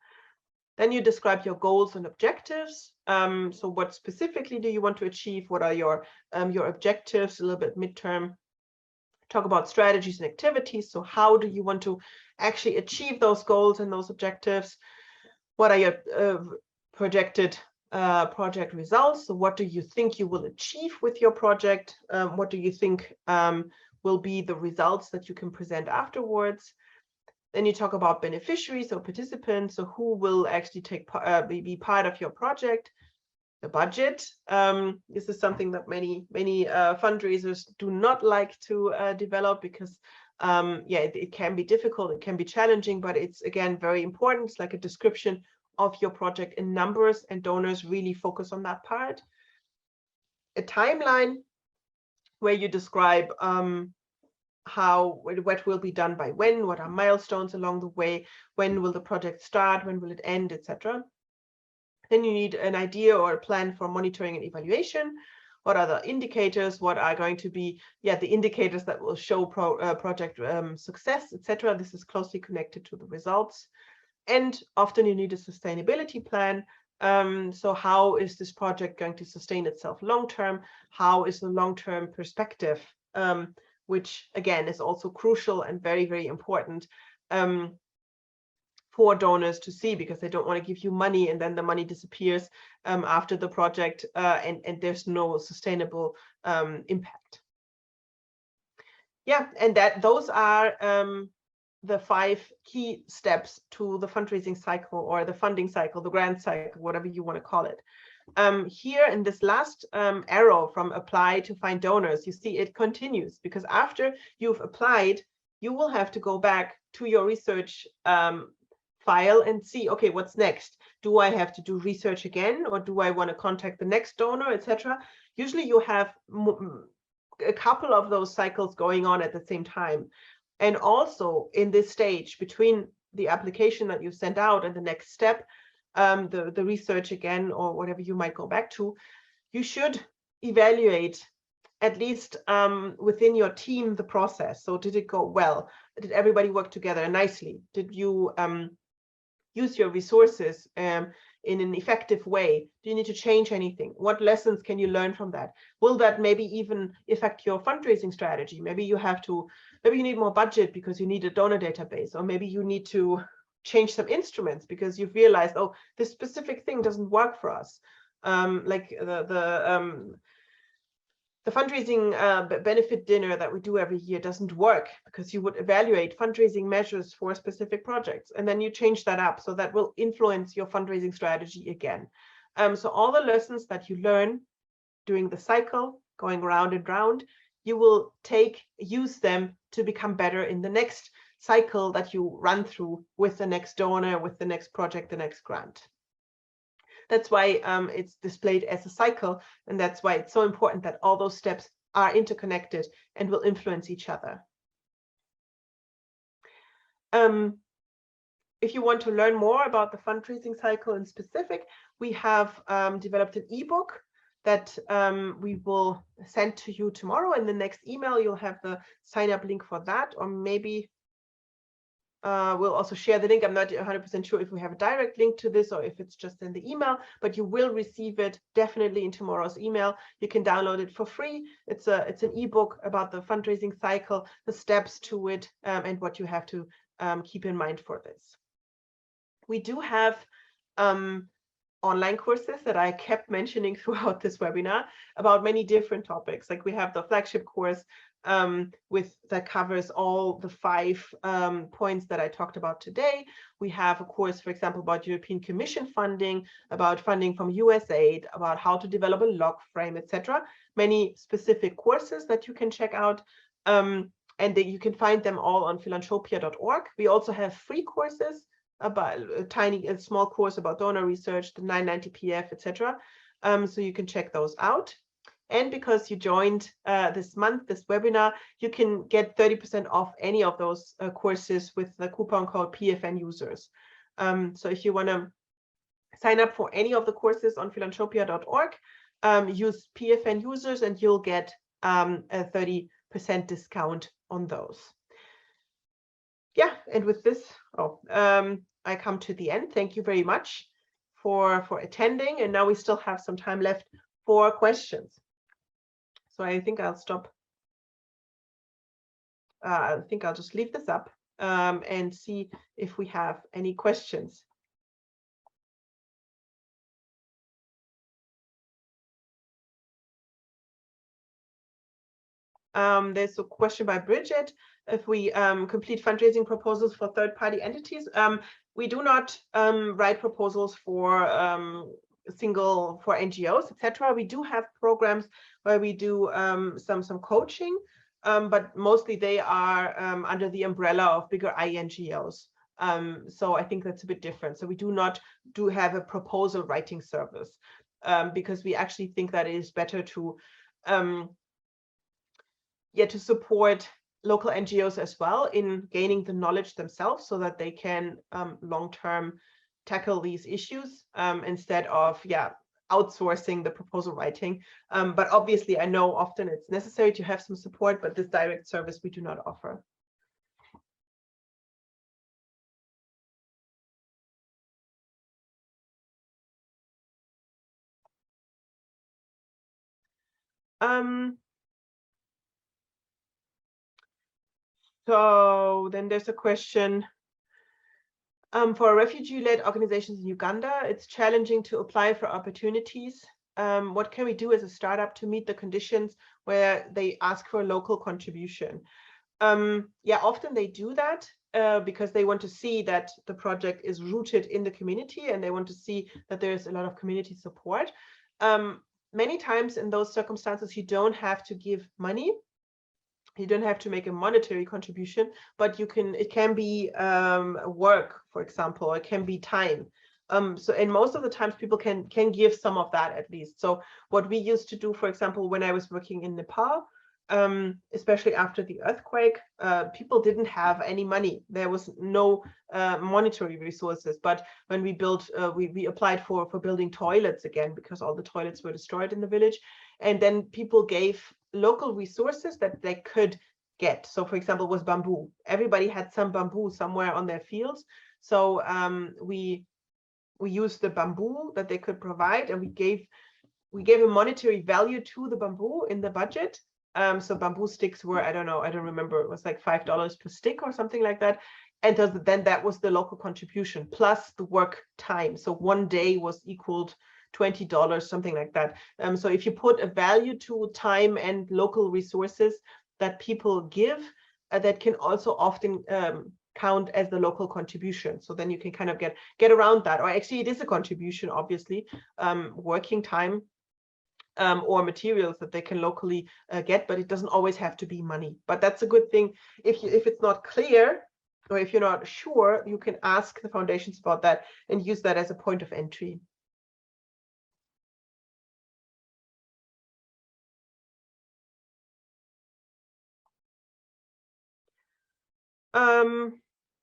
Then you describe your goals and objectives. So what specifically do you want to achieve? What are your objectives, a little bit midterm? Talk about strategies and activities. So how do you want to actually achieve those goals and those objectives? What are your projected project results? So what do you think you will achieve with your project? What do you think will be the results that you can present afterwards? Then you talk about beneficiaries or participants, so who will actually be part of your project. The budget. This is something that many fundraisers do not like to develop, because yeah, it can be difficult, it can be challenging, but it's again very important. It's like a description of your project in numbers, and donors really focus on that part. A timeline where you describe what will be done by when, what are milestones along the way, when will the project start, when will it end, etc. Then you need an idea or a plan for monitoring and evaluation. What are the indicators? What are going to be the indicators that will show project success, etc. This is closely connected to the results. And often you need a sustainability plan. So how is this project going to sustain itself long-term? How is the long-term perspective? Which again is also crucial and very, very important for donors to see, because they don't want to give you money and then the money disappears after the project and there's no sustainable impact. Yeah, and those are the 5 key steps to the fundraising cycle or the funding cycle, the grant cycle, whatever you want to call it. Here in this last arrow from apply to find donors, you see it continues, because after you've applied, you will have to go back to your research file and see, okay, what's next? Do I have to do research again, or do I want to contact the next donor, etc.? Usually you have a couple of those cycles going on at the same time. And also in this stage between the application that you sent out and the next step, the research again, or whatever you might go back to, you should evaluate at least within your team the process. So did it go well? Did everybody work together nicely? Did you use your resources in an effective way? Do you need to change anything? What lessons can you learn from that? Will that maybe even affect your fundraising strategy? Maybe you need more budget because you need a donor database, or maybe you need to change some instruments because you've realized, oh, this specific thing doesn't work for us. Like the fundraising benefit dinner that we do every year doesn't work, because you would evaluate fundraising measures for specific projects, and then you change that up. So that will influence your fundraising strategy again. So all the lessons that you learn during the cycle, going round and round, you will use them to become better in the next cycle that you run through with the next donor, with the next project, the next grant. That's why it's displayed as a cycle, and that's why it's so important that all those steps are interconnected and will influence each other. If you want to learn more about the fundraising cycle in specific, we have developed an ebook that we will send to you tomorrow. In the next email, you'll have the sign up link for that, or maybe we'll also share the link. I'm not 100% sure if we have a direct link to this or if it's just in the email, but you will receive it definitely in tomorrow's email. You can download it for free. It's an ebook about the fundraising cycle, the steps to it, and what you have to keep in mind for this. We do have online courses that I kept mentioning throughout this webinar about many different topics. Like we have the flagship course that covers all the 5 points that I talked about today. We have a course, for example, about European Commission funding, about funding from USAID, about how to develop a log frame, etc. Many specific courses that you can check out, and you can find them all on philanthropia.org. We also have free courses, about a small course about donor research, the 990 PF, etc. So you can check those out. And because you joined this webinar, you can get 30% off any of those courses with the coupon code PFN users. So if you want to sign up for any of the courses on philanthropia.org, use PFN users and you'll get a 30% discount on those. Yeah, and with this, I come to the end. Thank you very much for attending. And now we still have some time left for questions. So I think I'll stop. I think I'll just leave this up and see if we have any questions. There's a question by Bridget. If we complete fundraising proposals for third-party entities, we do not write proposals for for NGOs, etc. We do have programs where we do some coaching, but mostly they are under the umbrella of bigger INGOs. So I think that's a bit different. So we do not have a proposal writing service because we actually think that it is better to support local NGOs as well in gaining the knowledge themselves so that they can long-term tackle these issues instead of outsourcing the proposal writing. But obviously I know often it's necessary to have some support, but this direct service we do not offer. So then there's a question. For refugee-led organizations in Uganda, it's challenging to apply for opportunities. What can we do as a startup to meet the conditions where they ask for a local contribution? Yeah, often they do that because they want to see that the project is rooted in the community, and they want to see that there's a lot of community support. Many times in those circumstances, you don't have to give money. You don't have to make a monetary contribution, but it can be work, for example, or it can be time. And most of the times people can give some of that at least. So what we used to do, for example, when I was working in Nepal, especially after the earthquake, people didn't have any money. There was no monetary resources. But when we built, we applied for building toilets again, because all the toilets were destroyed in the village. And then people gave local resources that they could get. So for example, was bamboo. Everybody had some bamboo somewhere on their fields. So we used the bamboo that they could provide, and we gave a monetary value to the bamboo in the budget. So bamboo sticks were, I don't remember, it was like $5 per stick or something like that. And then that was the local contribution plus the work time. So one day was equaled $20, something like that. So if you put a value to time and local resources that people give, that can also often count as the local contribution. So then you can kind of get around that. Or actually, it is a contribution, obviously, working time or materials that they can locally get, but it doesn't always have to be money. But that's a good thing. If it's not clear, or if you're not sure, you can ask the foundations about that and use that as a point of entry.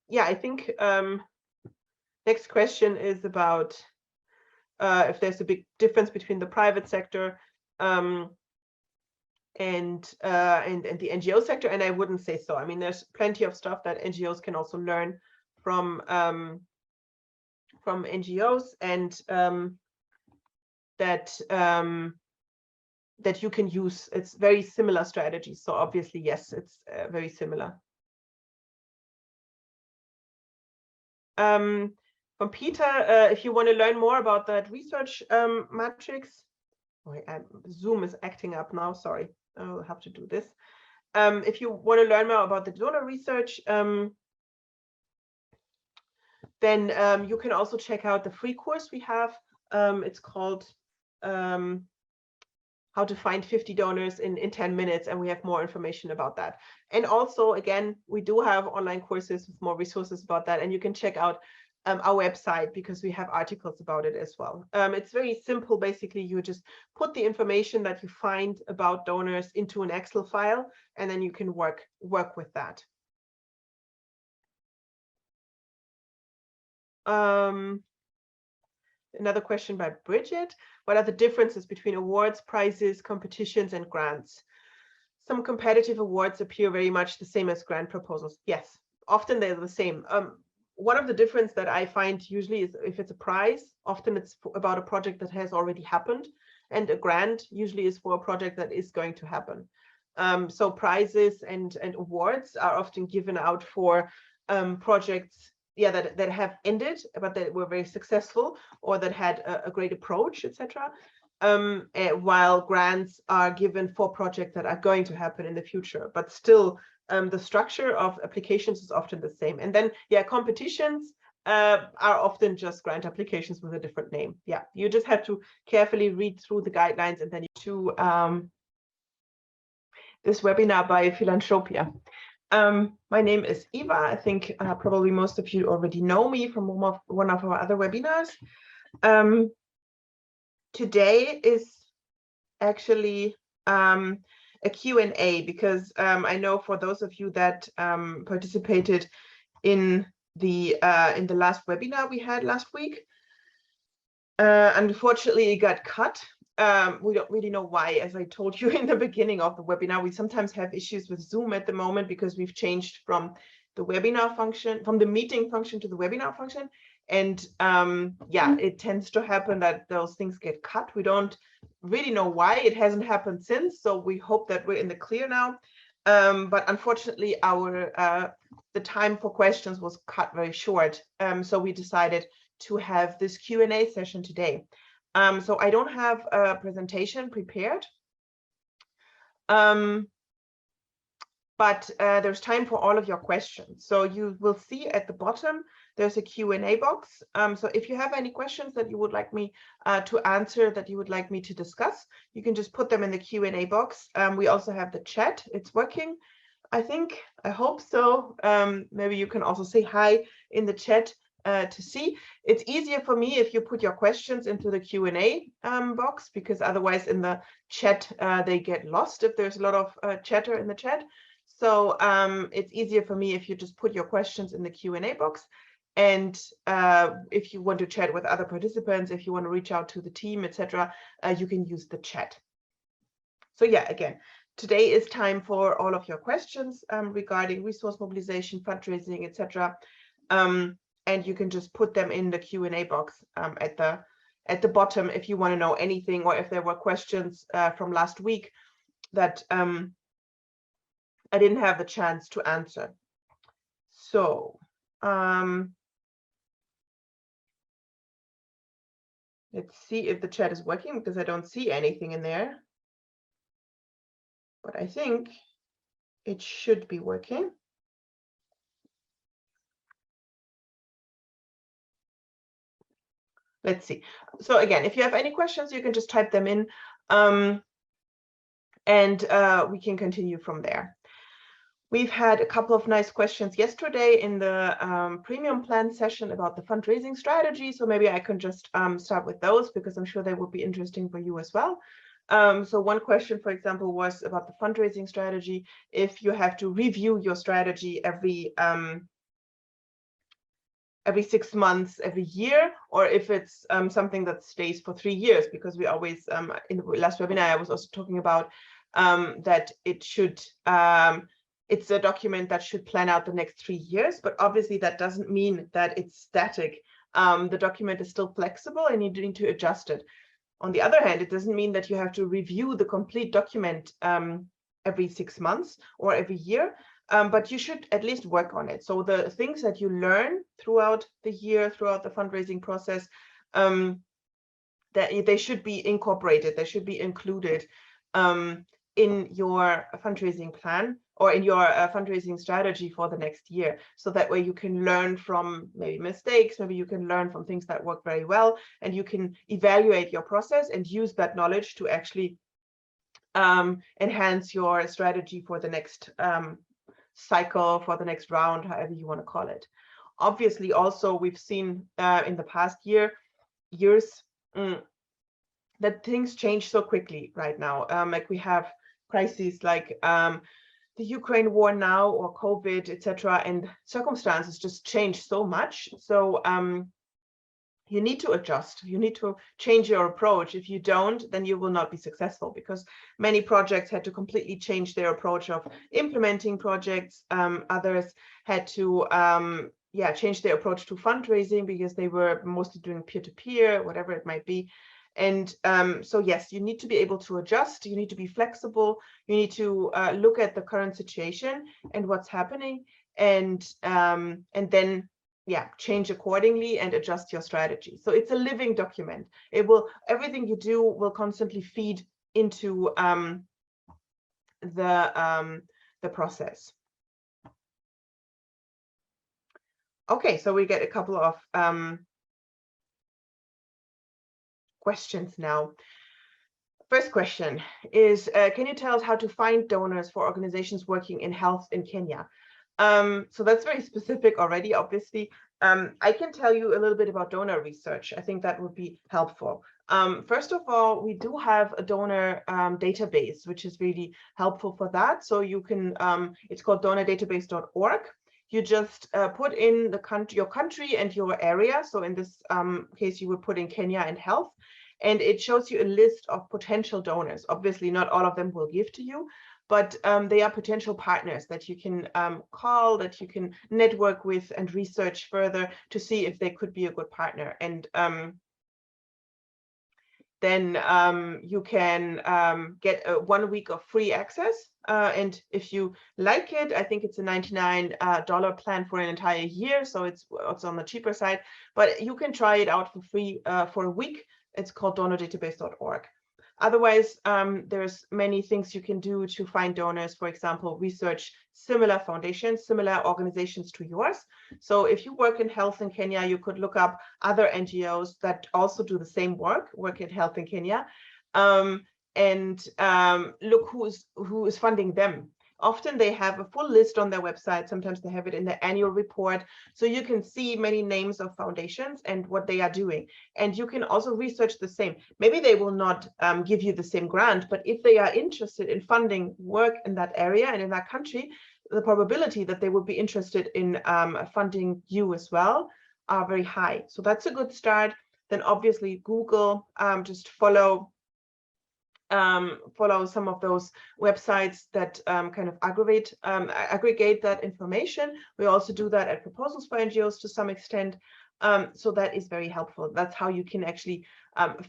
Yeah, I think next question is about if there's a big difference between the private sector and the NGO sector, and I wouldn't say so. I mean, there's plenty of stuff that NGOs can also learn from NGOs, and that you can use. It's very similar strategies. So obviously, yes, it's very similar. From Peter, if you want to learn more about that research matrix, Zoom is acting up now. Sorry, I'll have to do this. If you want to learn more about the donor research, then you can also check out the free course we have. It's called How to Find 50 Donors in 10 Minutes, and we have more information about that. And also, again, we do have online courses with more resources about that, and you can check out our website because we have articles about it as well. It's very simple. Basically, you just put the information that you find about donors into an Excel file, and then you can work with that. Another question by Bridget. What are the differences between awards, prizes, competitions, and grants? Some competitive awards appear very much the same as grant proposals. Yes, often they're the same. One of the difference that I find usually is if it's a prize, often it's about a project that has already happened, and a grant usually is for a project that is going to happen. So prizes and awards are often given out for projects that have ended, but that were very successful or that had a great approach, etc. While grants are given for projects that are going to happen in the future, but still the structure of applications is often the same. And then, competitions are often just grant applications with a different name. Yeah, you just have to carefully read through the guidelines, and then to this webinar by Philanthropia. My name is Eva. I think probably most of you already know me from one of our other webinars. Today is actually a Q&A because I know for those of you that participated in the last webinar we had last week, unfortunately it got cut. We don't really know why. As I told you in the beginning of the webinar, we sometimes have issues with Zoom at the moment because we've changed from the webinar function, from the meeting function to the webinar function. And it tends to happen that those things get cut. We don't really know why. It hasn't happened since, so we hope that we're in the clear now. But unfortunately, the time for questions was cut very short. So we decided to have this Q&A session today. So I don't have a presentation prepared. but there's time for all of your questions. So you will see at the bottom, there's a Q&A box. So if you have any questions that you would like me to answer, that you would like me to discuss, you can just put them in the Q&A box. We also have the chat. It's working, I think. I hope so. Maybe you can also say hi in the chat to see. It's easier for me if you put your questions into the Q&A box, because otherwise in the chat they get lost if there's a lot of chatter in the chat. So it's easier for me if you just put your questions in the Q&A box. And if you want to chat with other participants, if you want to reach out to the team, etc., you can use the chat. So yeah, again, today is time for all of your questions regarding resource mobilization, fundraising, etc. And you can just put them in the Q&A box at the bottom if you want to know anything, or if there were questions from last week that I didn't have the chance to answer. So let's see if the chat is working, because I don't see anything in there. But I think it should be working. Let's see. So again, if you have any questions, you can just type them in, and we can continue from there. We've had a couple of nice questions yesterday in the premium plan session about the fundraising strategy. So maybe I can just start with those, because I'm sure they will be interesting for you as well. So one question, for example, was about the fundraising strategy. If you have to review your strategy every 6 months, every year, or if it's something that stays for 3 years, because we always, in the last webinar, I was also talking about that it should, it's a document that should plan out the next 3 years, but obviously that doesn't mean that it's static. The document is still flexible and you need to adjust it. On the other hand, it doesn't mean that you have to review the complete document every 6 months or every year. But you should at least work on it. So the things that you learn throughout the year, throughout the fundraising process, that they should be incorporated, they should be included in your fundraising plan, or in your fundraising strategy for the next year. So that way you can learn from maybe mistakes, maybe you can learn from things that work very well, and you can evaluate your process and use that knowledge to actually enhance your strategy for the next cycle, for the next round, however you want to call it. Obviously, also we've seen in the past years that things change so quickly right now. Like we have crises like the Ukraine war now, or COVID, etc., and circumstances just change so much. So you need to adjust, you need to change your approach. If you don't, then you will not be successful, because many projects had to completely change their approach of implementing projects. Others had to change their approach to fundraising, because they were mostly doing peer-to-peer, whatever it might be. And so yes, you need to be able to adjust, you need to be flexible, you need to look at the current situation and what's happening, and then change accordingly and adjust your strategy. So it's a living document. It will, everything you do will constantly feed into the process. Okay, so we get a couple of questions now. First question is, can you tell us how to find donors for organizations working in health in Kenya? So that's very specific already, obviously. I can tell you a little bit about donor research. I think that would be helpful. First of all, we do have a donor database, which is really helpful for that. So you can, it's called donordatabase.org. You just put in your country and your area. So in this case, you would put in Kenya and health, and it shows you a list of potential donors. Obviously, not all of them will give to you, but they are potential partners that you can call, that you can network with and research further to see if they could be a good partner. And then you can get 1 week of free access. And if you like it, I think it's a $99 plan for an entire year. So it's on the cheaper side, but you can try it out for free for a week. It's called donordatabase.org. Otherwise, there's many things you can do to find donors. For example, research similar foundations, similar organizations to yours. So if you work in health in Kenya, you could look up other NGOs that also do the same work in health in Kenya, and look who is funding them. Often they have a full list on their website. Sometimes they have it in their annual report. So you can see many names of foundations and what they are doing. And you can also research the same. Maybe they will not give you the same grant, but if they are interested in funding work in that area and in that country, the probability that they would be interested in funding you as well are very high. So that's a good start. Then obviously Google, just follow some of those websites that kind of aggregate that information. We also do that at Proposals for NGOs to some extent. So that is very helpful. That's how you can actually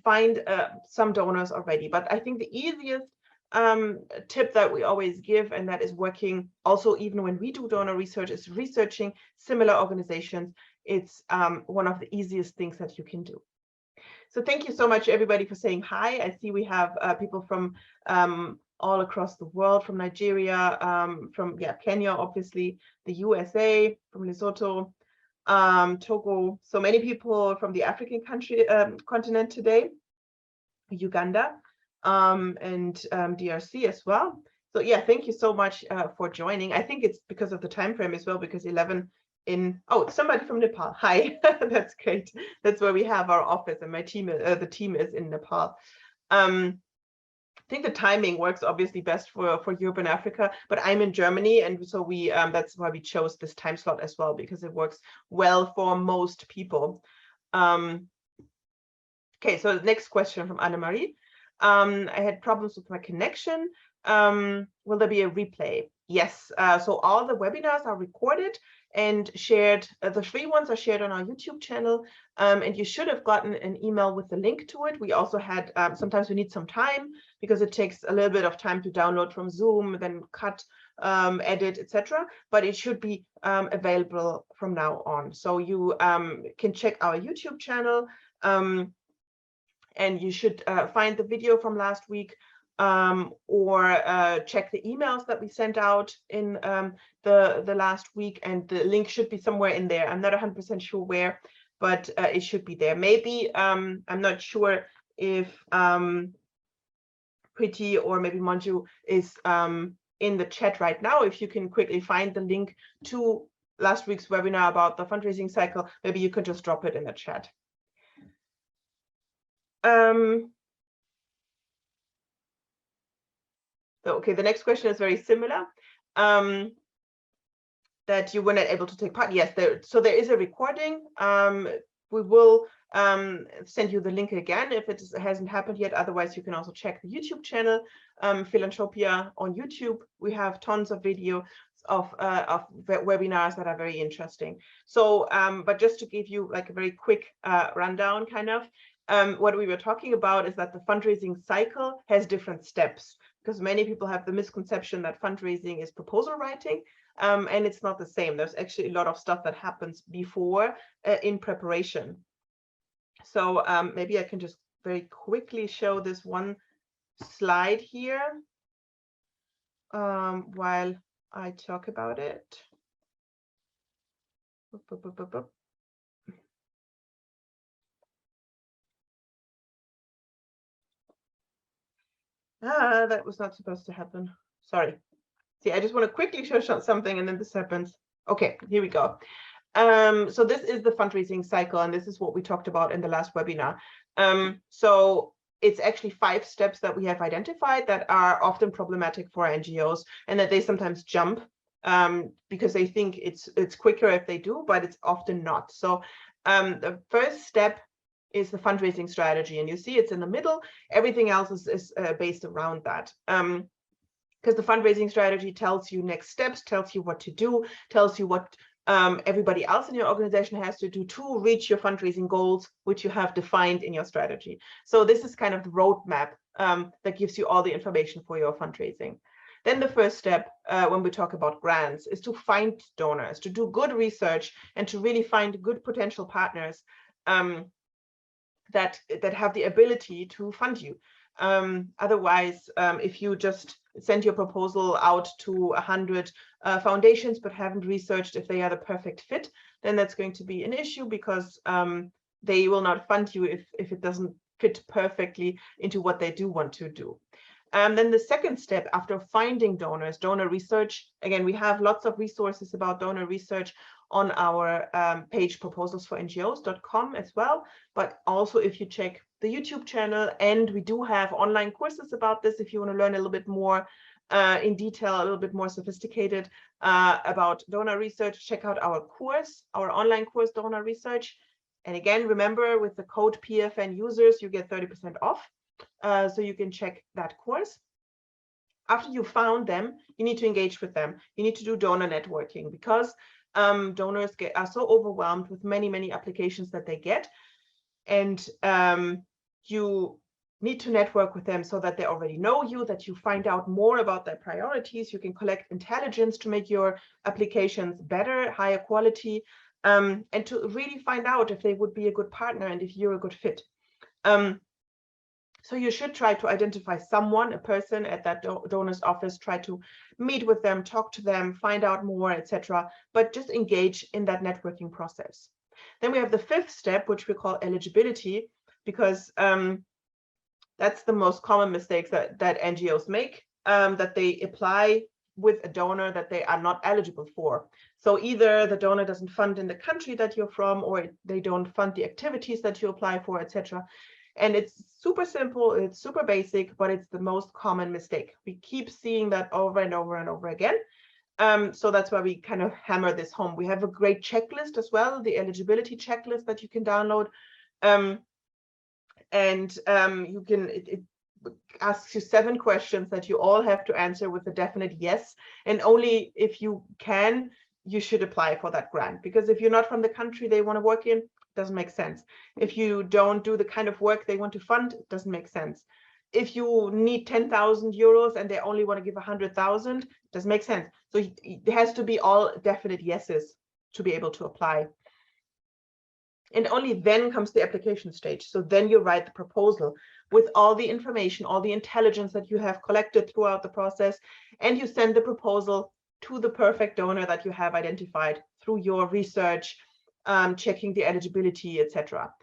find some donors already. But I think the easiest tip that we always give, and that is working also even when we do donor research, is researching similar organizations. It's one of the easiest things that you can do. So thank you so much, everybody, for saying hi. I see we have people from all across the world, from Nigeria, from Kenya, obviously, the USA, from Lesotho, Togo. So many people from the African continent today, Uganda, and DRC as well. So yeah, thank you so much for joining. I think it's because of the time frame as well, because 11 in, oh, somebody from Nepal. Hi, that's great. That's where we have our office, and my team, the team is in Nepal. I think the timing works obviously best for Europe and Africa, but I'm in Germany, and so we that's why we chose this time slot as well, because it works well for most people. Okay, so the next question from Anna-Marie. I had problems with my connection. Will there be a replay? Yes, so all the webinars are recorded and shared. The free ones are shared on our YouTube channel, and you should have gotten an email with the link to it. We also had, sometimes we need some time because it takes a little bit of time to download from Zoom, then cut, edit, etc. But it should be available from now on. So you can check our YouTube channel, and you should find the video from last week, or check the emails that we sent out in the last week, and the link should be somewhere in there. I'm not 100% sure where, but it should be there. Maybe I'm not sure if Pretty or maybe Manju is in the chat right now. If you can quickly find the link to last week's webinar about the fundraising cycle, maybe you could just drop it in the chat. Okay, the next question is very similar. That you were not able to take part. Yes, so there is a recording. We will send you the link again if it hasn't happened yet. Otherwise, you can also check the YouTube channel, Philanthropia on YouTube. We have tons of videos of webinars that are very interesting. So, but just to give you like a very quick rundown, kind of, what we were talking about is that the fundraising cycle has different steps, because many people have the misconception that fundraising is proposal writing, and it's not the same. There's actually a lot of stuff that happens before in preparation. So maybe I can just very quickly show this one slide here while I talk about it. That was not supposed to happen. Sorry. See, I just want to quickly show something, and then this happens. Okay, here we go. So this is the fundraising cycle, and this is what we talked about in the last webinar. So it's actually 5 steps that we have identified that are often problematic for NGOs, and that they sometimes jump because they think it's quicker if they do, but it's often not. So the first step is the fundraising strategy, and you see it's in the middle. Everything else is based around that. Because the fundraising strategy tells you next steps, tells you what to do, tells you what everybody else in your organization has to do to reach your fundraising goals, which you have defined in your strategy. So this is kind of the roadmap that gives you all the information for your fundraising. Then the first step when we talk about grants is to find donors, to do good research, and to really find good potential partners that have the ability to fund you. Otherwise, if you just send your proposal out to 100 foundations but haven't researched if they are the perfect fit, then that's going to be an issue, because they will not fund you if it doesn't fit perfectly into what they do want to do. Then the second step after finding donors, donor research. Again, we have lots of resources about donor research on our page proposals4ngos.com as well. But also if you check the YouTube channel, and we do have online courses about this if you want to learn a little bit more in detail, a little bit more sophisticated about donor research, check out our course, our online course, Donor Research. And again, remember, with the code PFN users, you get 30% off. So you can check that course. After you found them, you need to engage with them. You need to do donor networking, because donors are so overwhelmed with many applications that they get. And you need to network with them so that they already know you, that you find out more about their priorities. You can collect intelligence to make your applications better, higher quality, and to really find out if they would be a good partner and if you're a good fit. So you should try to identify someone, a person at that donor's office, try to meet with them, talk to them, find out more, etc. But just engage in that networking process. Then we have the fifth step, which we call eligibility, because that's the most common mistakes that NGOs make, that they apply with a donor that they are not eligible for. So either the donor doesn't fund in the country that you're from, or they don't fund the activities that you apply for, etc. And it's super simple, it's super basic, but it's the most common mistake. We keep seeing that over and over and over again. So that's why we kind of hammer this home. We have a great checklist as well, the eligibility checklist that you can download. You can, it asks you 7 questions that you all have to answer with a definite yes. And only if you can, you should apply for that grant. Because if you're not from the country they want to work in, doesn't make sense. If you don't do the kind of work they want to fund, it doesn't make sense. If you need 10,000 euros and they only want to give 100,000, doesn't make sense. So it has to be all definite yeses to be able to apply. And only then comes the application stage. So then you write the proposal with all the information, all the intelligence that you have collected throughout the process, and you send the proposal to the perfect donor that you have identified through your research, checking the eligibility, etc.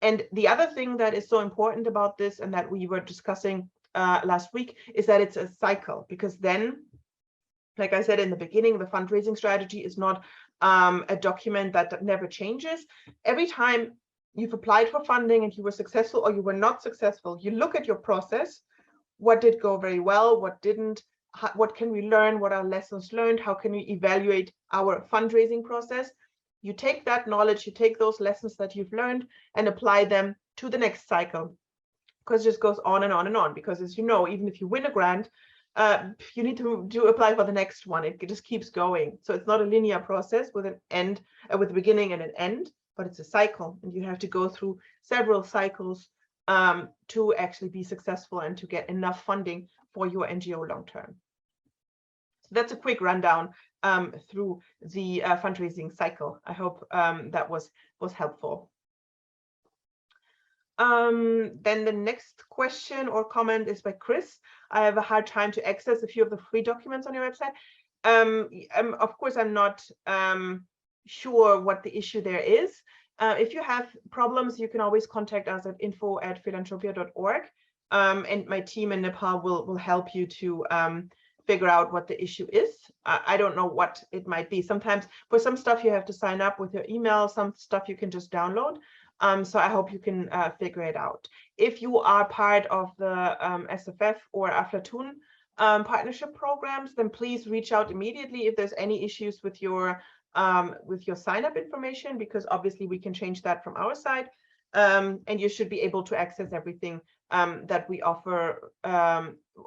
And the other thing that is so important about this, and that we were discussing last week, is that it's a cycle. Because then, like I said in the beginning, the fundraising strategy is not a document that never changes. Every time you've applied for funding and you were successful or you were not successful, you look at your process. What did go very well? What didn't? What can we learn? What are lessons learned? How can we evaluate our fundraising process? You take that knowledge, you take those lessons that you've learned and apply them to the next cycle, because it just goes on and on and on. Because as you know, even if you win a grant, you need to apply for the next one. It just keeps going. So it's not a linear process with an end, with a beginning and an end, but it's a cycle, and you have to go through several cycles to actually be successful and to get enough funding for your NGO long term. So that's a quick rundown through the fundraising cycle. I hope that was helpful. Then the next question or comment is by Chris. I have a hard time to access a few of the free documents on your website. Of course, I'm not sure what the issue there is. If you have problems, you can always contact us at info@philanthropia.org, and my team in Nepal will help you to figure out what the issue is. I don't know what it might be. Sometimes for some stuff you have to sign up with your email, some stuff you can just download. So I hope you can figure it out. If you are part of the SFF or Aflatun partnership programs, then please reach out immediately if there's any issues with your sign-up information, because obviously we can change that from our side. And you should be able to access everything that we offer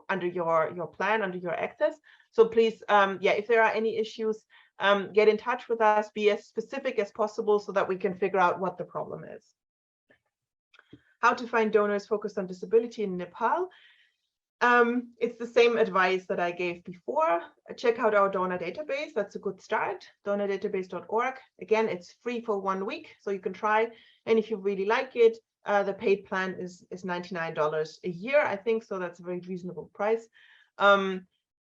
under your plan, under your access. So please, yeah, if there are any issues, get in touch with us, be as specific as possible so that we can figure out what the problem is. How to find donors focused on disability in Nepal. It's the same advice that I gave before. Check out our donor database. That's a good start. Donordatabase.org. Again, it's free for 1 week, so you can try. And if you really like it, The paid plan is $99 a year, I think, so that's a very reasonable price.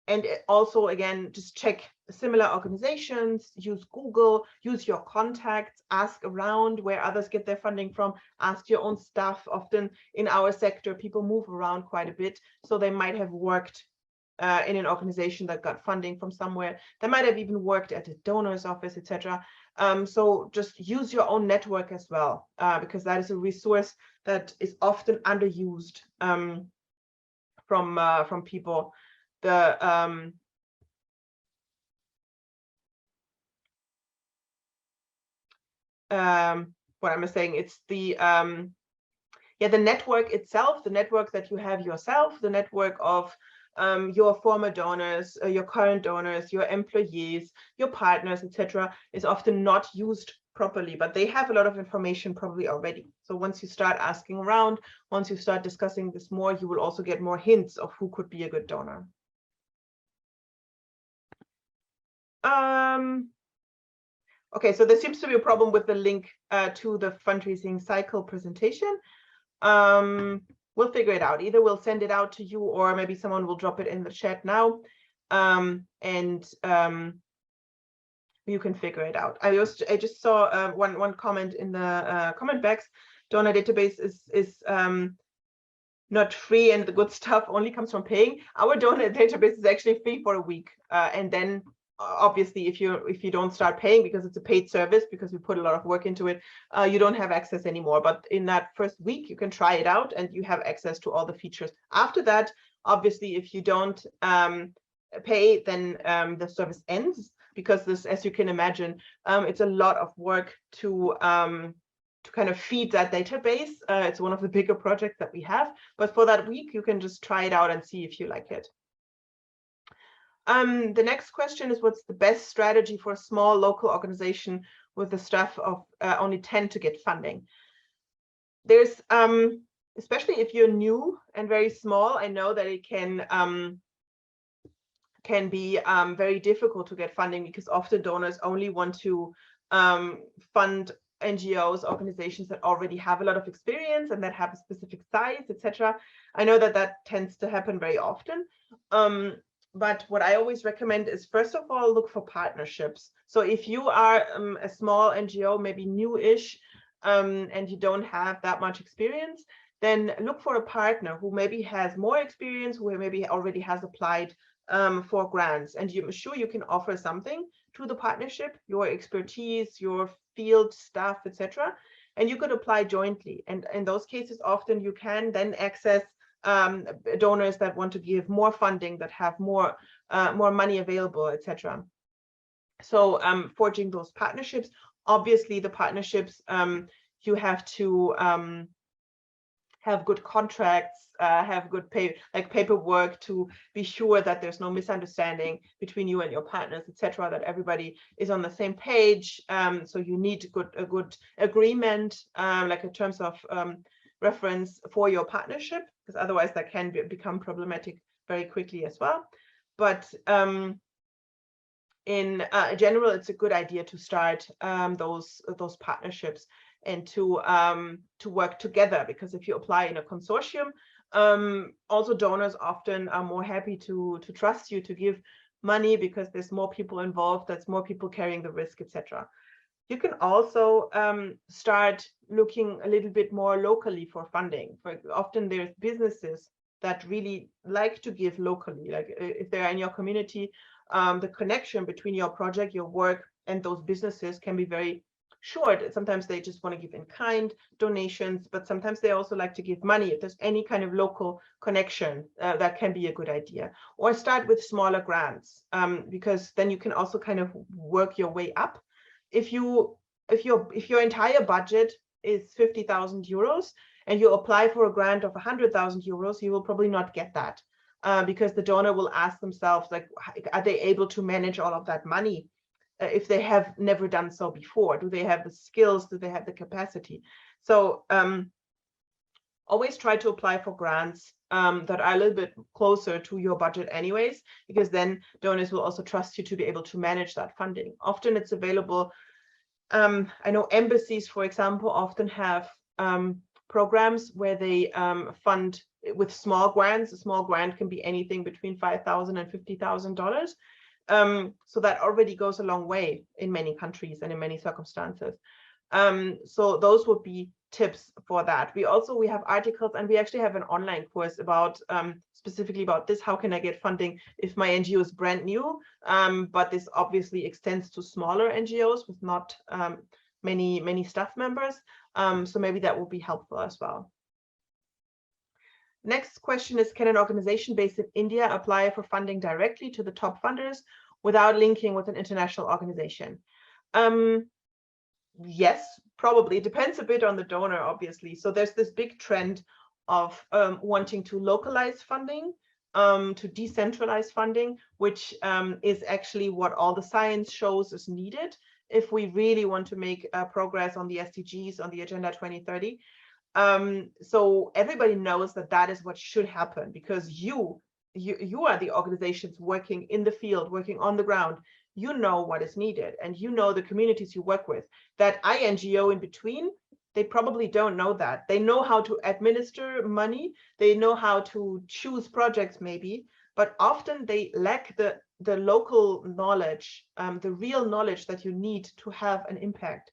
And also, again, just check similar organizations, use Google, use your contacts, ask around where others get their funding from, ask your own staff. Often in our sector, people move around quite a bit, so they might have worked in an organization that got funding from somewhere. They might have even worked at a donor's office, etc. So just use your own network as well, because that is a resource that is often underused from people. The what am I saying? It's the the network itself, the network that you have yourself, the network of your former donors, your current donors, your employees, your partners, etc., is often not used properly, but they have a lot of information probably already. So once you start asking around, once you start discussing this more, you will also get more hints of who could be a good donor. Okay, so there seems to be a problem with the link to the fundraising cycle presentation. We'll figure it out. Either we'll send it out to you, or maybe someone will drop it in the chat now, and you can figure it out. I just saw one comment in the comment box. Donor database is not free, and the good stuff only comes from paying. Our donor database is actually free for a week, and then obviously if you don't start paying, because it's a paid service, because we put a lot of work into it, you don't have access anymore. But in that first week, you can try it out and you have access to all the features. After that, obviously, if you don't pay, then the service ends, because this, as you can imagine, it's a lot of work to kind of feed that database. It's one of the bigger projects that we have, but for that week, you can just try it out and see if you like it. The next question is, what's the best strategy for a small local organization with a staff of only 10 to get funding? There's, especially if you're new and very small, I know that it can be very difficult to get funding, because often donors only want to fund NGOs, organizations that already have a lot of experience and that have a specific size, etc. I know that that tends to happen very often. But what I always recommend is, first of all, look for partnerships. So if you are a small NGO, maybe new-ish, and you don't have that much experience, then look for a partner who maybe has more experience, who maybe already has applied for grants, and you're sure you can offer something to the partnership, your expertise, your field staff, etc. And you could apply jointly. And in those cases, often you can then access donors that want to give more funding, that have more money available, etc. So forging those partnerships. Obviously, the partnerships, you have to have good contracts, have good paperwork to be sure that there's no misunderstanding between you and your partners, etc., that everybody is on the same page. So you need a good agreement, like in terms of reference for your partnership, because otherwise that can become problematic very quickly as well. But in general, it's a good idea to start those partnerships and to work together, because if you apply in a consortium, also donors often are more happy to trust you to give money, because there's more people involved, that's more people carrying the risk, etc. You can also start looking a little bit more locally for funding. Often there's businesses that really like to give locally. Like if they're in your community, the connection between your project, your work, and those businesses can be very short. Sometimes they just want to give in kind donations, but sometimes they also like to give money. If there's any kind of local connection, that can be a good idea. Or start with smaller grants, because then you can also kind of work your way up. If your entire budget is 50,000 euros and you apply for a grant of 100,000 euros, you will probably not get that, because the donor will ask themselves, like, are they able to manage all of that money if they have never done so before? Do they have the skills? Do they have the capacity? So always try to apply for grants that are a little bit closer to your budget anyways, because then donors will also trust you to be able to manage that funding. Often it's available. I know embassies, for example, often have programs where they fund with small grants. A small grant can be anything between $5,000 and $50,000. So that already goes a long way in many countries and in many circumstances. So those would be tips for that. We have articles, and we actually have an online course about specifically about this. How can I get funding if my NGO is brand new? But this obviously extends to smaller NGOs with not many staff members. So maybe that will be helpful as well. Next question is, can an organization based in India apply for funding directly to the top funders without linking with an international organization? Yes, probably. It depends a bit on the donor, obviously. So there's this big trend of wanting to localize funding, to decentralize funding, which is actually what all the science shows is needed if we really want to make progress on the SDGs, on the Agenda 2030. So everybody knows that that is what should happen, because you are the organizations working in the field, working on the ground. You know what is needed, and you know the communities you work with. That INGO in between, they probably don't know that. They know how to administer money, they know how to choose projects maybe, but often they lack the local knowledge, the real knowledge that you need to have an impact.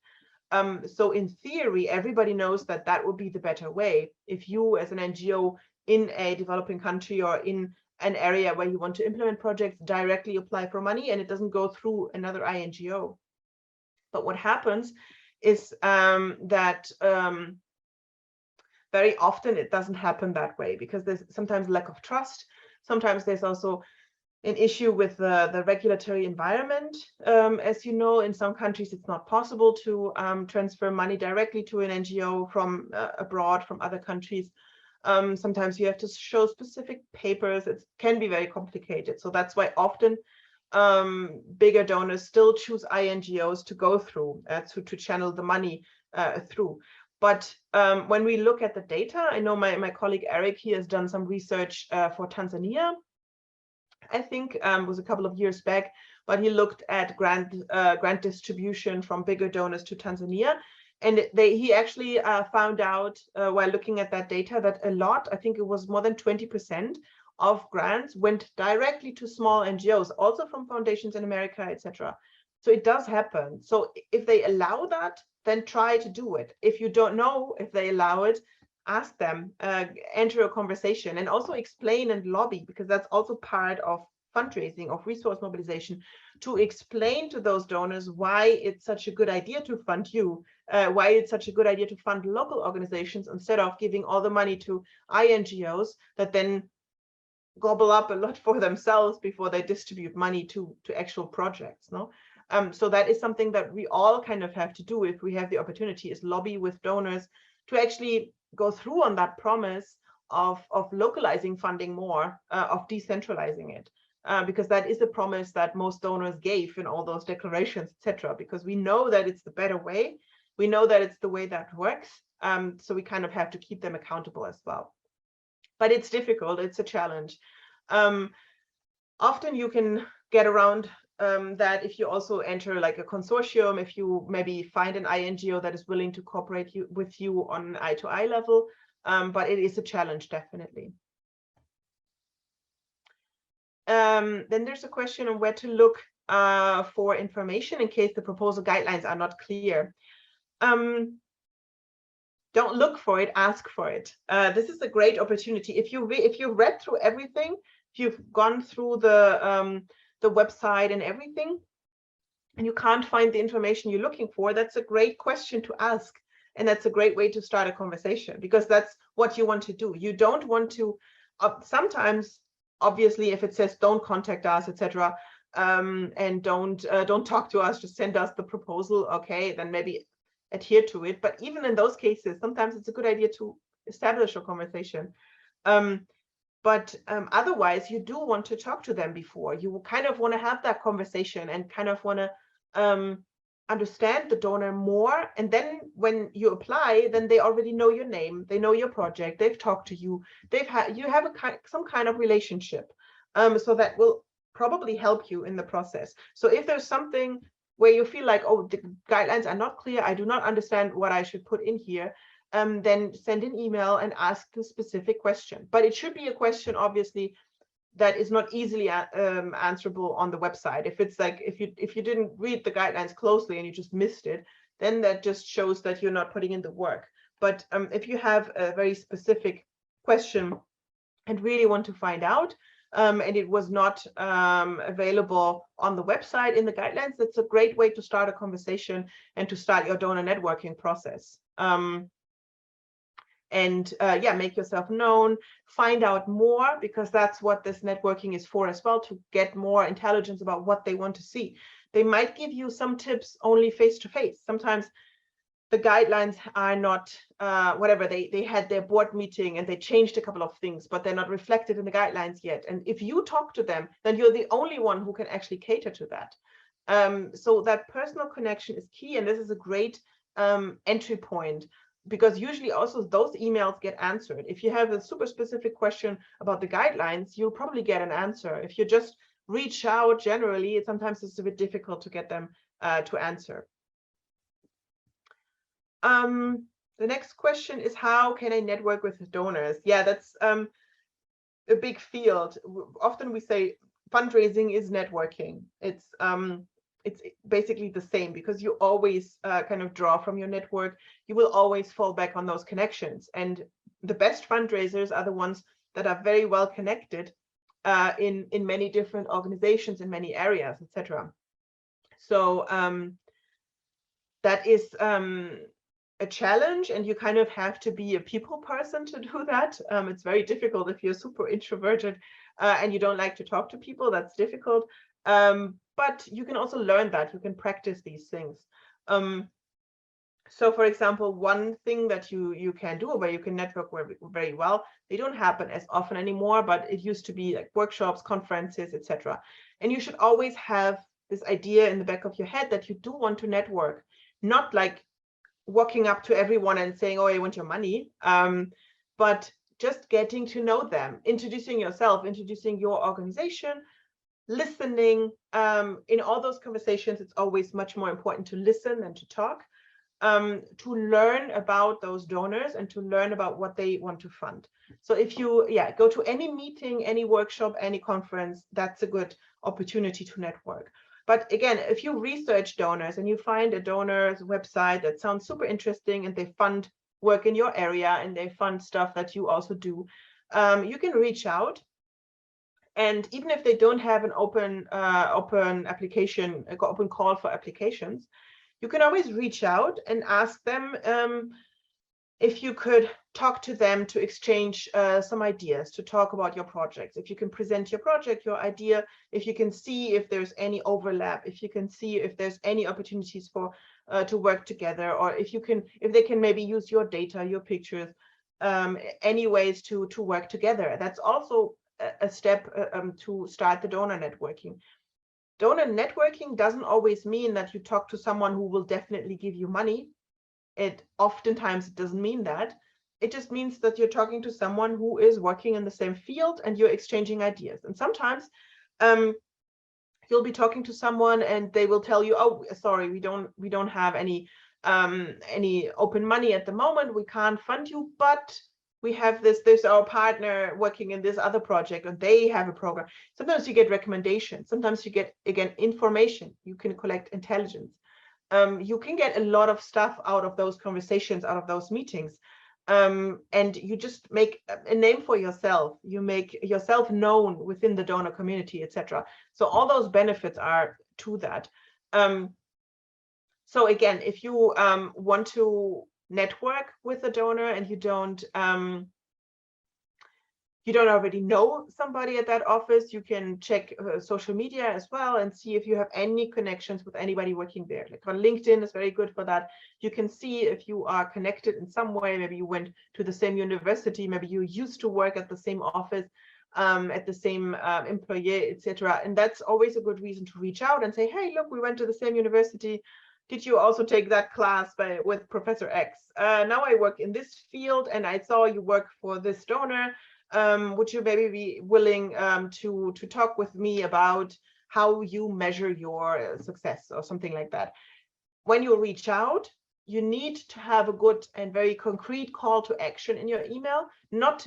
So in theory, everybody knows that that would be the better way. If you as an NGO in a developing country or in an area where you want to implement projects, directly apply for money and it doesn't go through another INGO. But what happens is that very often it doesn't happen that way, because there's sometimes lack of trust. Sometimes there's also an issue with the regulatory environment. As you know, in some countries, it's not possible to transfer money directly to an NGO from abroad, from other countries. Sometimes you have to show specific papers. It can be very complicated. So that's why often bigger donors still choose INGOs to go through, to channel the money through. But when we look at the data, I know my colleague Eric, he has done some research for Tanzania. I think it was a couple of years back, but he looked at grant distribution from bigger donors to Tanzania. And he actually found out while looking at that data that a lot, I think it was more than 20% of grants went directly to small NGOs, also from foundations in America, etc. So it does happen. So if they allow that, then try to do it. If you don't know if they allow it, ask them, enter a conversation, and also explain and lobby, because that's also part of fundraising, of resource mobilization, to explain to those donors why it's such a good idea to fund you, why it's such a good idea to fund local organizations instead of giving all the money to INGOs that then gobble up a lot for themselves before they distribute money to actual projects. No, so that is something that we all kind of have to do if we have the opportunity, is lobby with donors to actually go through on that promise of localizing funding more, of decentralizing it. Because that is a promise that most donors gave in all those declarations, etc. Because we know that it's the better way. We know that it's the way that works. So we kind of have to keep them accountable as well. But it's difficult. It's a challenge. Often you can get around that if you also enter like a consortium, if you maybe find an INGO that is willing to cooperate with you on an eye-to-eye level. But it is a challenge, definitely. Then there's a question on where to look for information in case the proposal guidelines are not clear. Don't look for it, ask for it. This is a great opportunity. If you read through everything, if you've gone through the website and everything, and you can't find the information you're looking for, that's a great question to ask. And that's a great way to start a conversation, because that's what you want to do. You don't want to, sometimes, obviously, if it says don't contact us, etc., and don't talk to us, just send us the proposal, okay, then maybe adhere to it. But even in those cases, sometimes it's a good idea to establish a conversation. But otherwise, you do want to talk to them before. You kind of want to have that conversation and kind of want to understand the donor more. And then when you apply, then they already know your name, they know your project, they've talked to you, you have some kind of relationship. So that will probably help you in the process. So if there's something where you feel like, oh, the guidelines are not clear, I do not understand what I should put in here, then send an email and ask the specific question. But it should be a question, obviously, that is not easily answerable on the website. If it's like, if you didn't read the guidelines closely and you just missed it, then that just shows that you're not putting in the work. But if you have a very specific question and really want to find out, and it was not available on the website in the guidelines, that's a great way to start a conversation and to start your donor networking process. Yeah, make yourself known, find out more, because that's what this networking is for as well, to get more intelligence about what they want to see. They might give you some tips only face-to-face. Sometimes the guidelines are not, whatever, they had their board meeting and they changed a couple of things, but they're not reflected in the guidelines yet. And if you talk to them, then you're the only one who can actually cater to that. So that personal connection is key, and this is a great entry point, because usually also those emails get answered. If you have a super specific question about the guidelines, you'll probably get an answer. If you just reach out generally, sometimes it's a bit difficult to get them to answer. The next question is, how can I network with donors? Yeah, that's a big field. Often we say fundraising is networking. It's basically the same, because you always kind of draw from your network. You will always fall back on those connections. And the best fundraisers are the ones that are very well connected in many different organizations, in many areas, etc. So that is a challenge, and you kind of have to be a people person to do that. It's very difficult if you're super introverted and you don't like to talk to people. That's difficult. But you can also learn that. You can practice these things. So, for example, one thing that you can do where you can network very well, they don't happen as often anymore, but it used to be like workshops, conferences, etc. And you should always have this idea in the back of your head that you do want to network, not like walking up to everyone and saying, oh, I want your money, but just getting to know them, introducing yourself, introducing your organization, listening. In all those conversations, it's always much more important to listen than to talk, to learn about those donors and to learn about what they want to fund. So if you go to any meeting, any workshop, any conference, that's a good opportunity to network. But again, if you research donors and you find a donor's website that sounds super interesting and they fund work in your area and they fund stuff that you also do, you can reach out. And even if they don't have an open application, open call for applications, you can always reach out and ask them if you could talk to them to exchange some ideas, to talk about your projects. If you can present your project, your idea, if you can see if there's any overlap, if you can see if there's any opportunities for to work together, or if they can maybe use your data, your pictures, any ways to work together. That's also a step to start the donor networking. Donor networking doesn't always mean that you talk to someone who will definitely give you money. Oftentimes it doesn't mean that. It just means that you're talking to someone who is working in the same field and you're exchanging ideas. And sometimes you'll be talking to someone and they will tell you, oh, sorry, we don't have any open money at the moment. We can't fund you, but we have there's our partner working in this other project and they have a program. Sometimes you get recommendations. Sometimes you get, again, information. You can collect intelligence. You can get a lot of stuff out of those conversations, out of those meetings. And you just make a name for yourself. You make yourself known within the donor community, etc. So all those benefits are to that. So again, if you want to network with a donor and you don't already know somebody at that office, you can check social media as well and see if you have any connections with anybody working there. Like on LinkedIn is very good for that. You can see if you are connected in some way. Maybe you went to the same university, maybe you used to work at the same office, at the same employer, etc. And that's always a good reason to reach out and say, hey, look, we went to the same university. Did you also take that class with Professor X? Now I work in this field and I saw you work for this donor. Would you maybe be willing to talk with me about how you measure your success or something like that? When you reach out, you need to have a good and very concrete call to action in your email.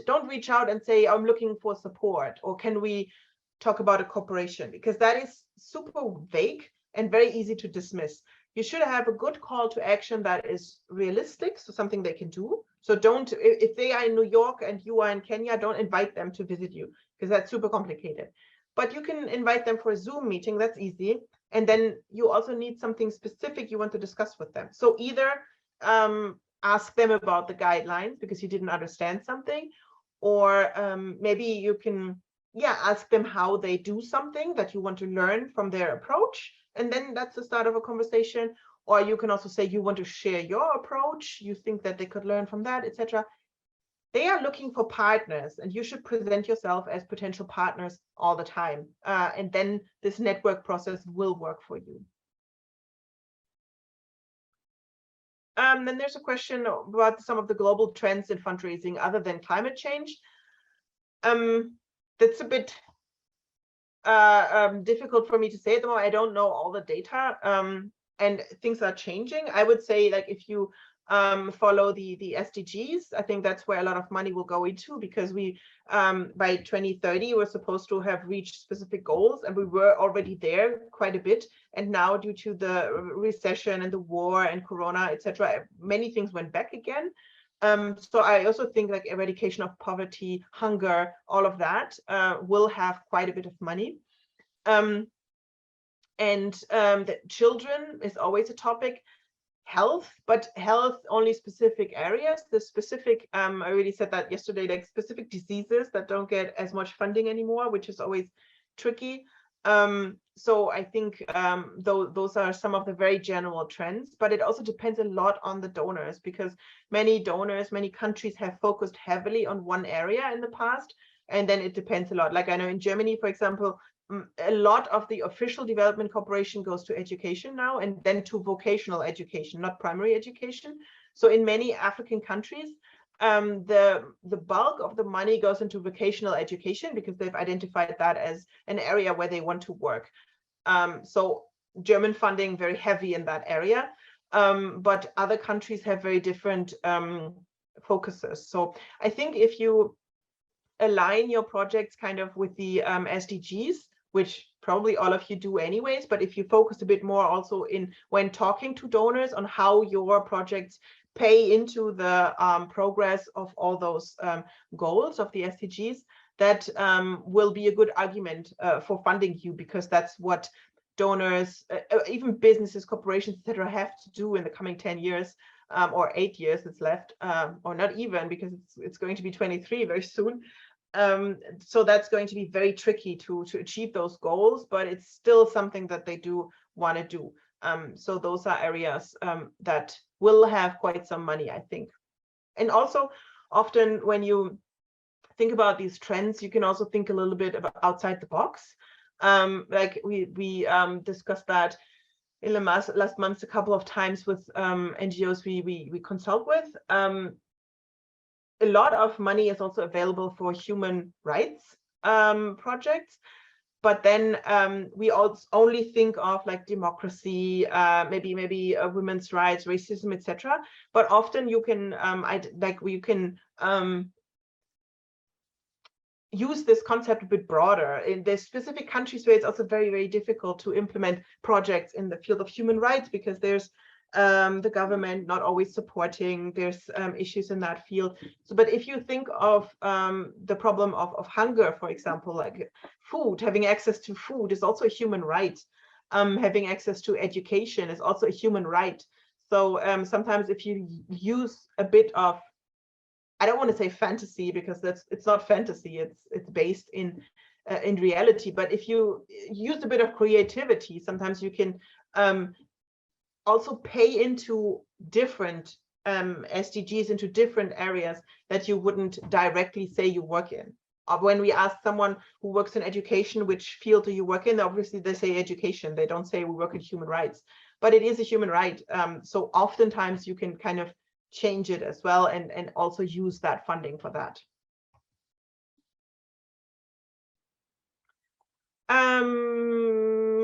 Don't reach out and say, I'm looking for support, or can we talk about a cooperation, because that is super vague and very easy to dismiss. You should have a good call to action that is realistic, so something they can do. So don't, if they are in New York and you are in Kenya, don't invite them to visit you, because that's super complicated. But you can invite them for a Zoom meeting, that's easy. And then you also need something specific you want to discuss with them. So either ask them about the guidelines because you didn't understand something, or maybe you can, ask them how they do something that you want to learn from their approach. And then that's the start of a conversation. Or you can also say you want to share your approach. You think that they could learn from that, etc. They are looking for partners, and you should present yourself as potential partners all the time. And then this network process will work for you. Then there's a question about some of the global trends in fundraising other than climate change. That's a bit difficult for me to say at the moment. I don't know all the data, and things are changing. I would say, like, if you follow the SDGs, I think that's where a lot of money will go into, because we by 2030 we're supposed to have reached specific goals, and we were already there quite a bit. And now, due to the recession and the war and Corona, etc., many things went back again. So I also think, like, eradication of poverty, hunger, all of that will have quite a bit of money. The children is always a topic. Health, but health only specific areas. The specific, I already said that yesterday, like specific diseases that don't get as much funding anymore, which is always tricky. So I think those are some of the very general trends, but it also depends a lot on the donors, because many donors, many countries have focused heavily on one area in the past, and then it depends a lot. Like, I know in Germany, for example, a lot of the official development cooperation goes to education now, and then to vocational education, not primary education. So in many African countries, the bulk of the money goes into vocational education, because they've identified that as an area where they want to work. So German funding very heavy in that area, but other countries have very different focuses. So I think if you align your projects kind of with the SDGs, which probably all of you do anyways, but if you focus a bit more also in when talking to donors on how your projects pay into the progress of all those goals of the SDGs, that will be a good argument for funding you, because that's what donors, even businesses, corporations, etc., have to do in the coming 10 years or 8 years that's left, or not even, because it's going to be 23 very soon. So that's going to be very tricky to achieve those goals, but it's still something that they do want to do. So those are areas that will have quite some money, I think. And also, often when you think about these trends, you can also think a little bit about outside the box. Like we discussed that in the last months a couple of times with NGOs we consult with. A lot of money is also available for human rights projects, but then we also only think of, like, democracy, maybe women's rights, racism, etc. But often you can use this concept a bit broader. In the specific countries where it's also very, very difficult to implement projects in the field of human rights, because there's the government not always supporting, there's issues in that field. So, but if you think of the problem of hunger, for example, like food, having access to food is also a human right. Having access to education is also a human right. So sometimes if you use a bit of, I don't want to say fantasy, because it's not fantasy, it's based in reality, but if you use a bit of creativity, sometimes you can also pay into different SDGs, into different areas that you wouldn't directly say you work in. When we ask someone who works in education, which field do you work in, obviously they say education. They don't say we work in human rights, but it is a human right. So oftentimes you can kind of change it as well, and also use that funding for that.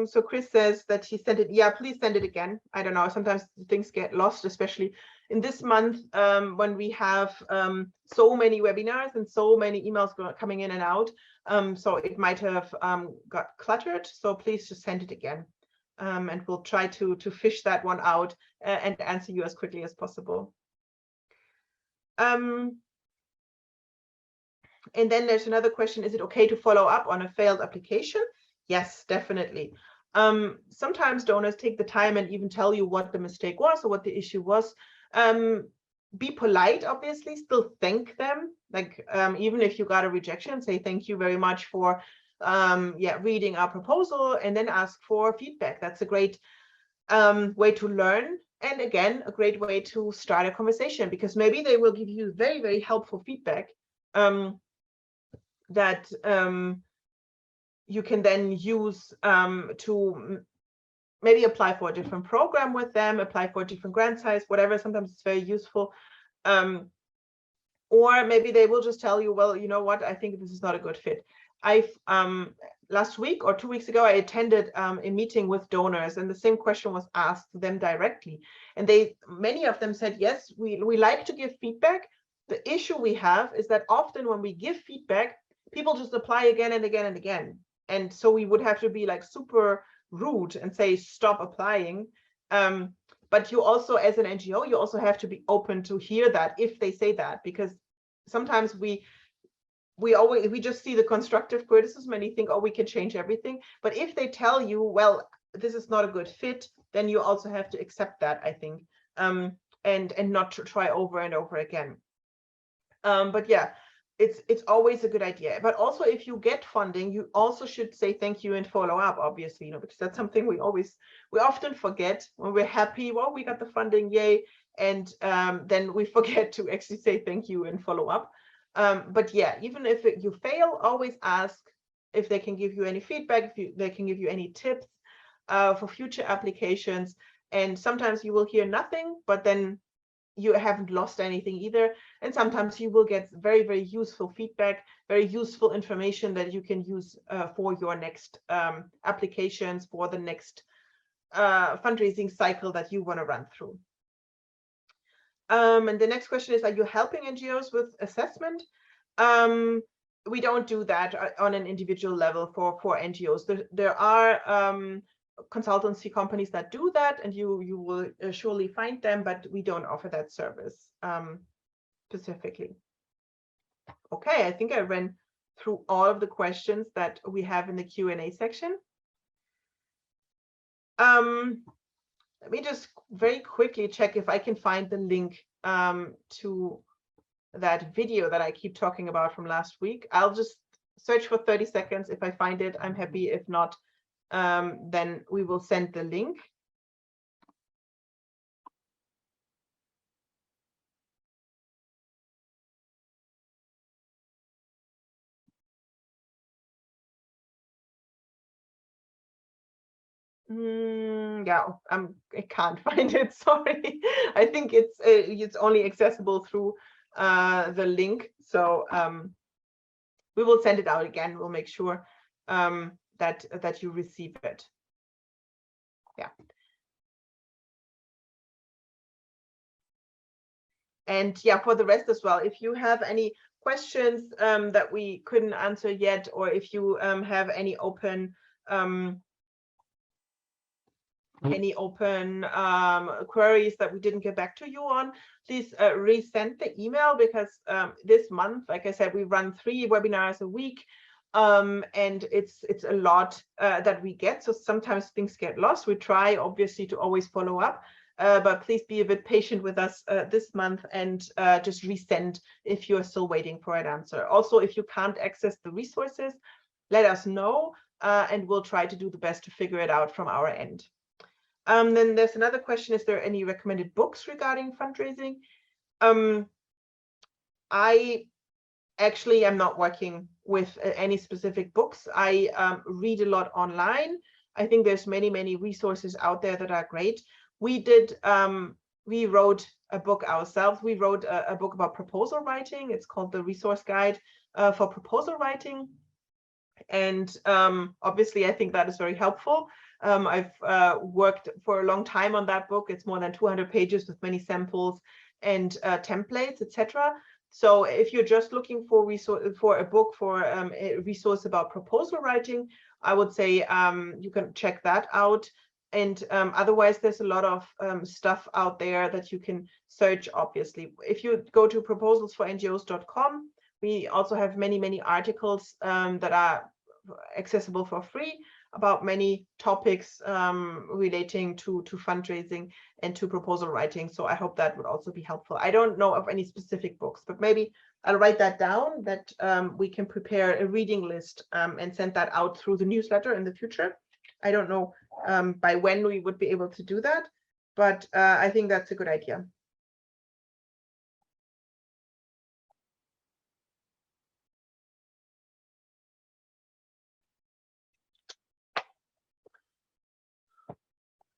So Chris says that he sent it. Yeah, please send it again. I don't know. Sometimes things get lost, especially in this month when we have so many webinars and so many emails coming in and out. So it might have got cluttered. So please just send it again. And we'll try to fish that one out and answer you as quickly as possible. And then there's another question, is it okay to follow up on a failed application? Yes, definitely. Sometimes donors take the time and even tell you what the mistake was or what the issue was. Be polite, obviously, still thank them. Like even if you got a rejection, say thank you very much for reading our proposal, and then ask for feedback. That's a great way to learn. And again, a great way to start a conversation, because maybe they will give you very, very helpful feedback that you can then use to maybe apply for a different program with them, apply for a different grant size, whatever. Sometimes it's very useful. Or maybe they will just tell you, well, you know what, I think this is not a good fit. I've last week or 2 weeks ago, I attended a meeting with donors, and the same question was asked to them directly. And many of them said, yes, we like to give feedback. The issue we have is that often when we give feedback, people just apply again and again and again. And so we would have to be like super rude and say, stop applying. But you also, as an NGO, you also have to be open to hear that if they say that, because sometimes we just see the constructive criticism and you think, oh, we can change everything. But if they tell you, well, this is not a good fit, then you also have to accept that, I think, and not to try over and over again. But yeah, it's always a good idea. But also, if you get funding, you also should say thank you and follow up, obviously, because that's something we often forget when we're happy. Well, we got the funding, yay, and then we forget to actually say thank you and follow up. But yeah, even if you fail, always ask if they can give you any feedback, if they can give you any tips for future applications. And sometimes you will hear nothing, but then you haven't lost anything either. And sometimes you will get very, very useful feedback, very useful information that you can use for your next applications, for the next fundraising cycle that you want to run through. And the next question is, are you helping NGOs with assessment? We don't do that on an individual level for NGOs. There are consultancy companies that do that, and you will surely find them, but we don't offer that service specifically. Okay, I think I ran through all of the questions that we have in the Q&A section. Let me just very quickly check if I can find the link to that video that I keep talking about from last week. I'll just search for 30 seconds. If I find it, I'm happy. If not, then we will send the link. Yeah, I can't find it. Sorry. I think it's only accessible through the link. So we will send it out again. We'll make sure that you receive it. Yeah. And yeah, for the rest as well, if you have any questions that we couldn't answer yet, or if you have any open queries that we didn't get back to you on, please resend the email, because this month, like I said, we run 3 webinars a week, and it's a lot that we get. So sometimes things get lost. We try, obviously, to always follow up, but please be a bit patient with us this month, and just resend if you're still waiting for an answer. Also, if you can't access the resources, let us know, and we'll try to do the best to figure it out from our end. Then there's another question, is there any recommended books regarding fundraising? I actually am not working with any specific books. I read a lot online. I think there's many resources out there that are great. We wrote a book ourselves. We wrote a book about proposal writing. It's called The Resource Guide for Proposal Writing. And obviously, I think that is very helpful. I've worked for a long time on that book. It's more than 200 pages with many samples and templates, etc. So if you're just looking for a book for a resource about proposal writing, I would say you can check that out. And otherwise, there's a lot of stuff out there that you can search, obviously. If you go to proposals4ngos.com, we also have many, many articles that are accessible for free about many topics relating to fundraising and to proposal writing. So I hope that would also be helpful. I don't know of any specific books, but maybe I'll write that down, that we can prepare a reading list and send that out through the newsletter in the future. I don't know by when we would be able to do that, but I think that's a good idea.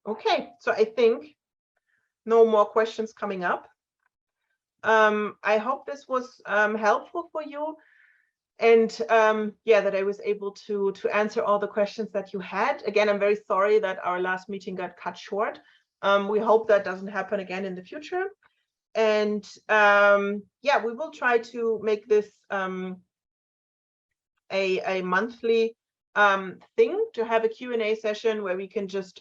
Okay, so I think no more questions coming up. I hope this was helpful for you, and yeah, that I was able to answer all the questions that you had. Again, I'm very sorry that our last meeting got cut short. We hope that doesn't happen again in the future. And yeah, we will try to make this a monthly thing, to have a Q&A session where we can just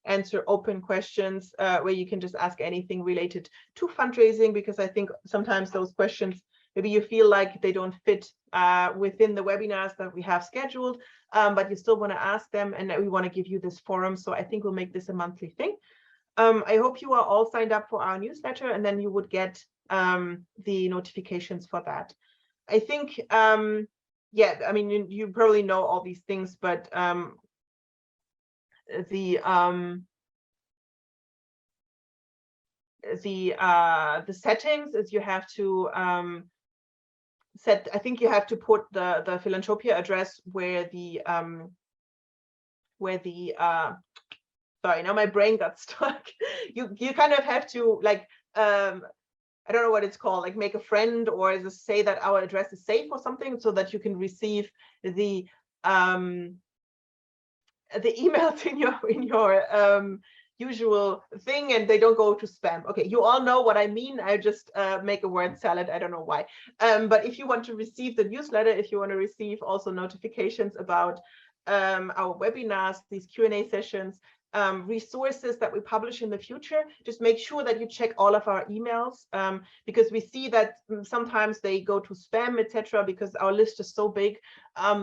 answer open questions, where you can just ask anything related to fundraising, because I think sometimes those questions, maybe you feel like they don't fit within the webinars that we have scheduled, but you still want to ask them, and we want to give you this forum. So I think we'll make this a monthly thing. I hope you are all signed up for our newsletter, and then you would get the notifications for that. I think yeah, I mean, you probably know all these things, but the settings is you have to set, I think you have to put the Philanthropia address where the sorry, now my brain got stuck. You kind of have to, like, I don't know what it's called, like make a friend, or just say that our address is safe or something, so that you can receive the emails in your usual thing, and they don't go to spam. Okay, you all know what I mean. I just make a word salad. I don't know why. But if you want to receive the newsletter, if you want to receive also notifications about our webinars, these Q&A sessions, resources that we publish in the future, just make sure that you check all of our emails, because we see that sometimes they go to spam, etc., because our list is so big.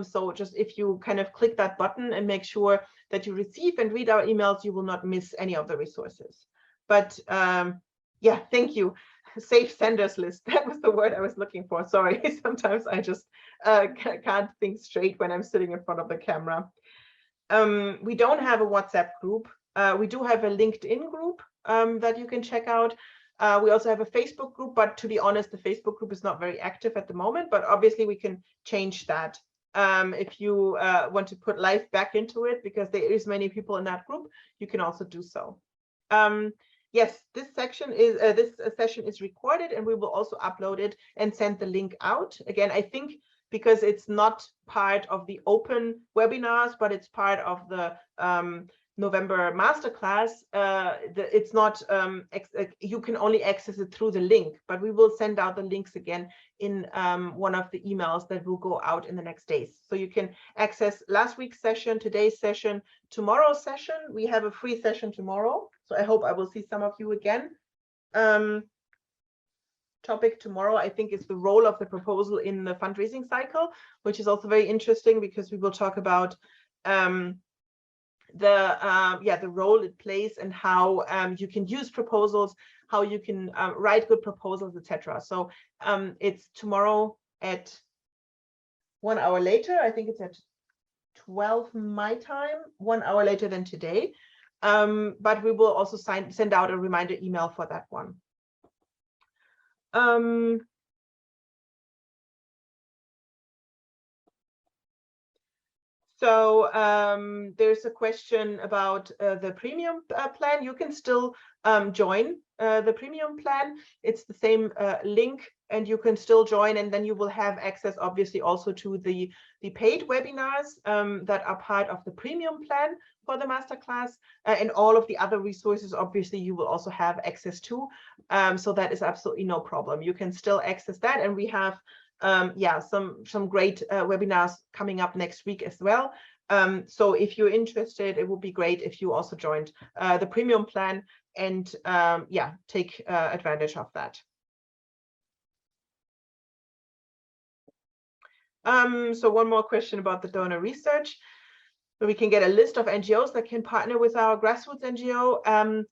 So just if you kind of click that button and make sure that you receive and read our emails, you will not miss any of the resources. But yeah, thank you. Safe senders list, that was the word I was looking for. Sorry, sometimes I just can't think straight when I'm sitting in front of the camera. We don't have a WhatsApp group. We do have a LinkedIn group that you can check out. We also have a Facebook group, but to be honest, the Facebook group is not very active at the moment, but obviously we can change that. If you want to put life back into it, because there is many people in that group, you can also do so. Yes, this session is recorded, and we will also upload it and send the link out. Again, I think because it's not part of the open webinars, but it's part of the November Masterclass, it's not, you can only access it through the link, but we will send out the links again in one of the emails that will go out in the next days. So you can access last week's session, today's session, tomorrow's session. We have a free session tomorrow, so I hope I will see some of you again. Topic tomorrow, I think, is the role of the proposal in the fundraising cycle, which is also very interesting, because we will talk about the role it plays, and how you can use proposals, how you can write good proposals, etc. So it's tomorrow at 1 hour later. I think it's at 12 my time, 1 hour later than today. But we will also send out a reminder email for that one. So there's a question about the premium plan. You can still join the premium plan. It's the same link, and you can still join, and then you will have access, obviously, also to the paid webinars that are part of the premium plan for the masterclass, and all of the other resources, obviously, you will also have access to. So that is absolutely no problem. You can still access that, and we have some great webinars coming up next week as well. So if you're interested, it would be great if you also joined the premium plan and take advantage of that. So one more question about the donor research. So we can get a list of NGOs that can partner with our grassroots NGO.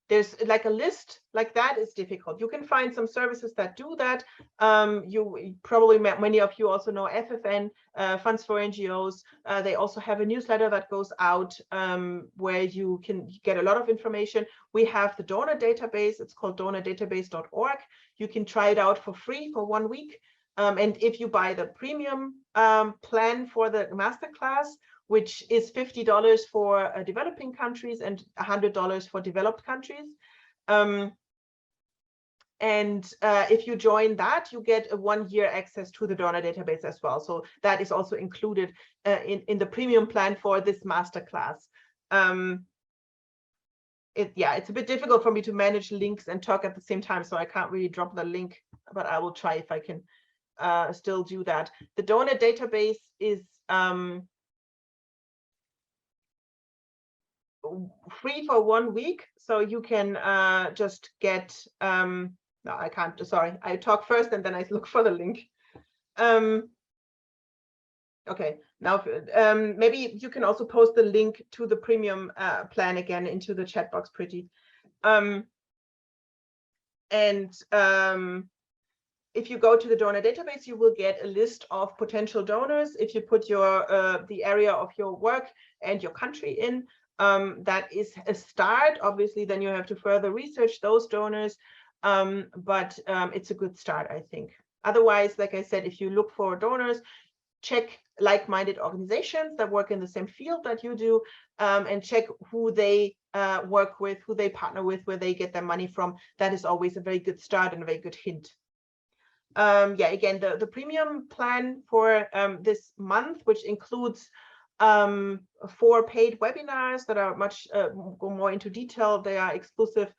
There's like a list like that is difficult. You can find some services that do that. You probably, many of you also know FFN, Funds for NGOs. They also have a newsletter that goes out where you can get a lot of information. We have the donor database. It's called donordatabase.org. You can try it out for free for 1 week. And if you buy the premium plan for the masterclass, which is $50 for developing countries and $100 for developed countries. If you join that, you get a 1-year access to the donor database as well. So that is also included in the premium plan for this masterclass. It's a bit difficult for me to manage links and talk at the same time, so I can't really drop the link, but I will try if I can still do that. The donor database is free for 1 week, so you can just get no, I can't, sorry, I talk first and then I look for the link. Okay, now maybe you can also post the link to the premium plan again into the chat box, Pretty. If you go to the donor database, you will get a list of potential donors. If you put your the area of your work and your country in, that is a start. Obviously, then you have to further research those donors, but it's a good start, I think. Otherwise, like I said, if you look for donors, check like-minded organizations that work in the same field that you do, and check who they work with, who they partner with, where they get their money from. That is always a very good start and a very good hint. Again, the premium plan for this month, which includes 4 paid webinars that are much go more into detail. They are exclusive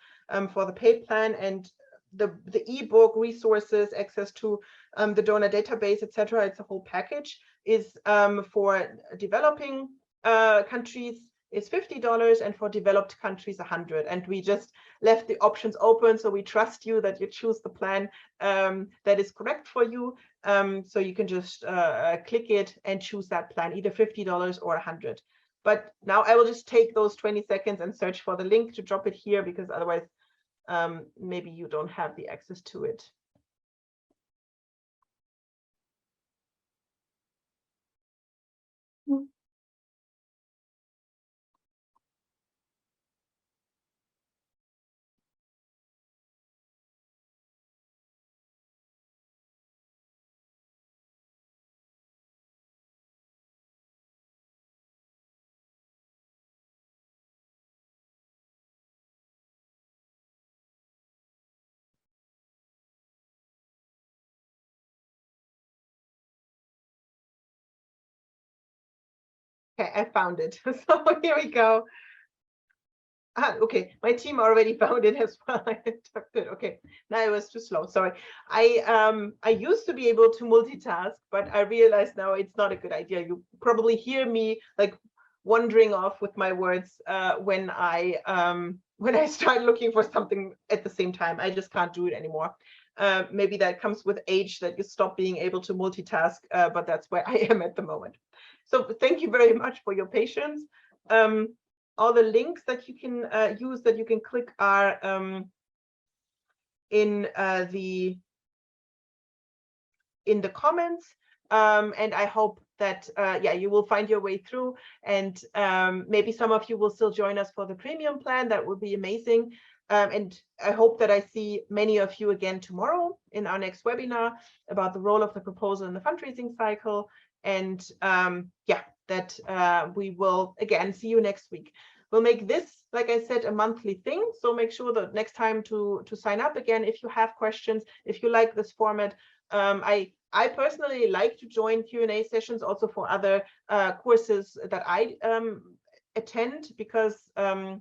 for the paid plan, and the ebook resources, access to the donor database, etc. It's a whole package. Is for developing countries is $50, and for developed countries $100. And we just left the options open, so we trust you that you choose the plan that is correct for you. So you can just click it and choose that plan, either $50 or $100. But now I will just take those 20 seconds and search for the link to drop it here, because otherwise maybe you don't have the access to it. Okay, I found it. So here we go. Okay, my team already found it as well. Okay, now it was too slow. Sorry. I used to be able to multitask, but I realized now it's not a good idea. You probably hear me like wandering off with my words when I start looking for something at the same time. I just can't do it anymore. Maybe that comes with age, that you stop being able to multitask, but that's where I am at the moment. So thank you very much for your patience. All the links that you can use, that you can click, are in the comments, and I hope that you will find your way through, and maybe some of you will still join us for the premium plan. That would be amazing. And I hope that I see many of you again tomorrow in our next webinar about the role of the proposal in the fundraising cycle. And yeah, that we will again see you next week. We'll make this, like I said, a monthly thing. So make sure that next time to sign up again if you have questions, if you like this format. I personally like to join Q&A sessions also for other courses that I attend, because I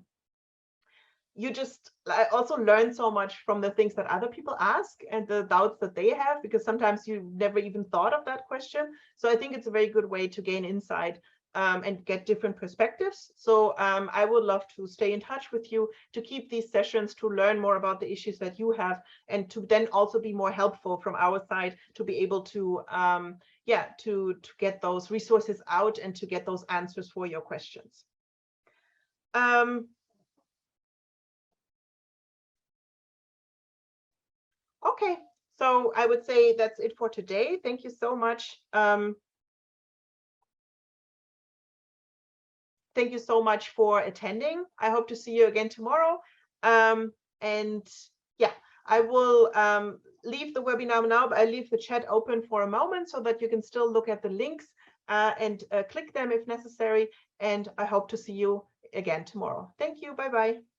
also learn so much from the things that other people ask and the doubts that they have, because sometimes you never even thought of that question. So I think it's a very good way to gain insight and get different perspectives. So I would love to stay in touch with you, to keep these sessions, to learn more about the issues that you have, and to then also be more helpful from our side to be able to, yeah, to get those resources out and to get those answers for your questions. Okay, so I would say that's it for today. Thank you so much. Thank you so much for attending. I hope to see you again tomorrow. And yeah, I will leave the webinar now, but I leave the chat open for a moment so that you can still look at the links and click them if necessary. And I hope to see you again tomorrow. Thank you. Bye-bye.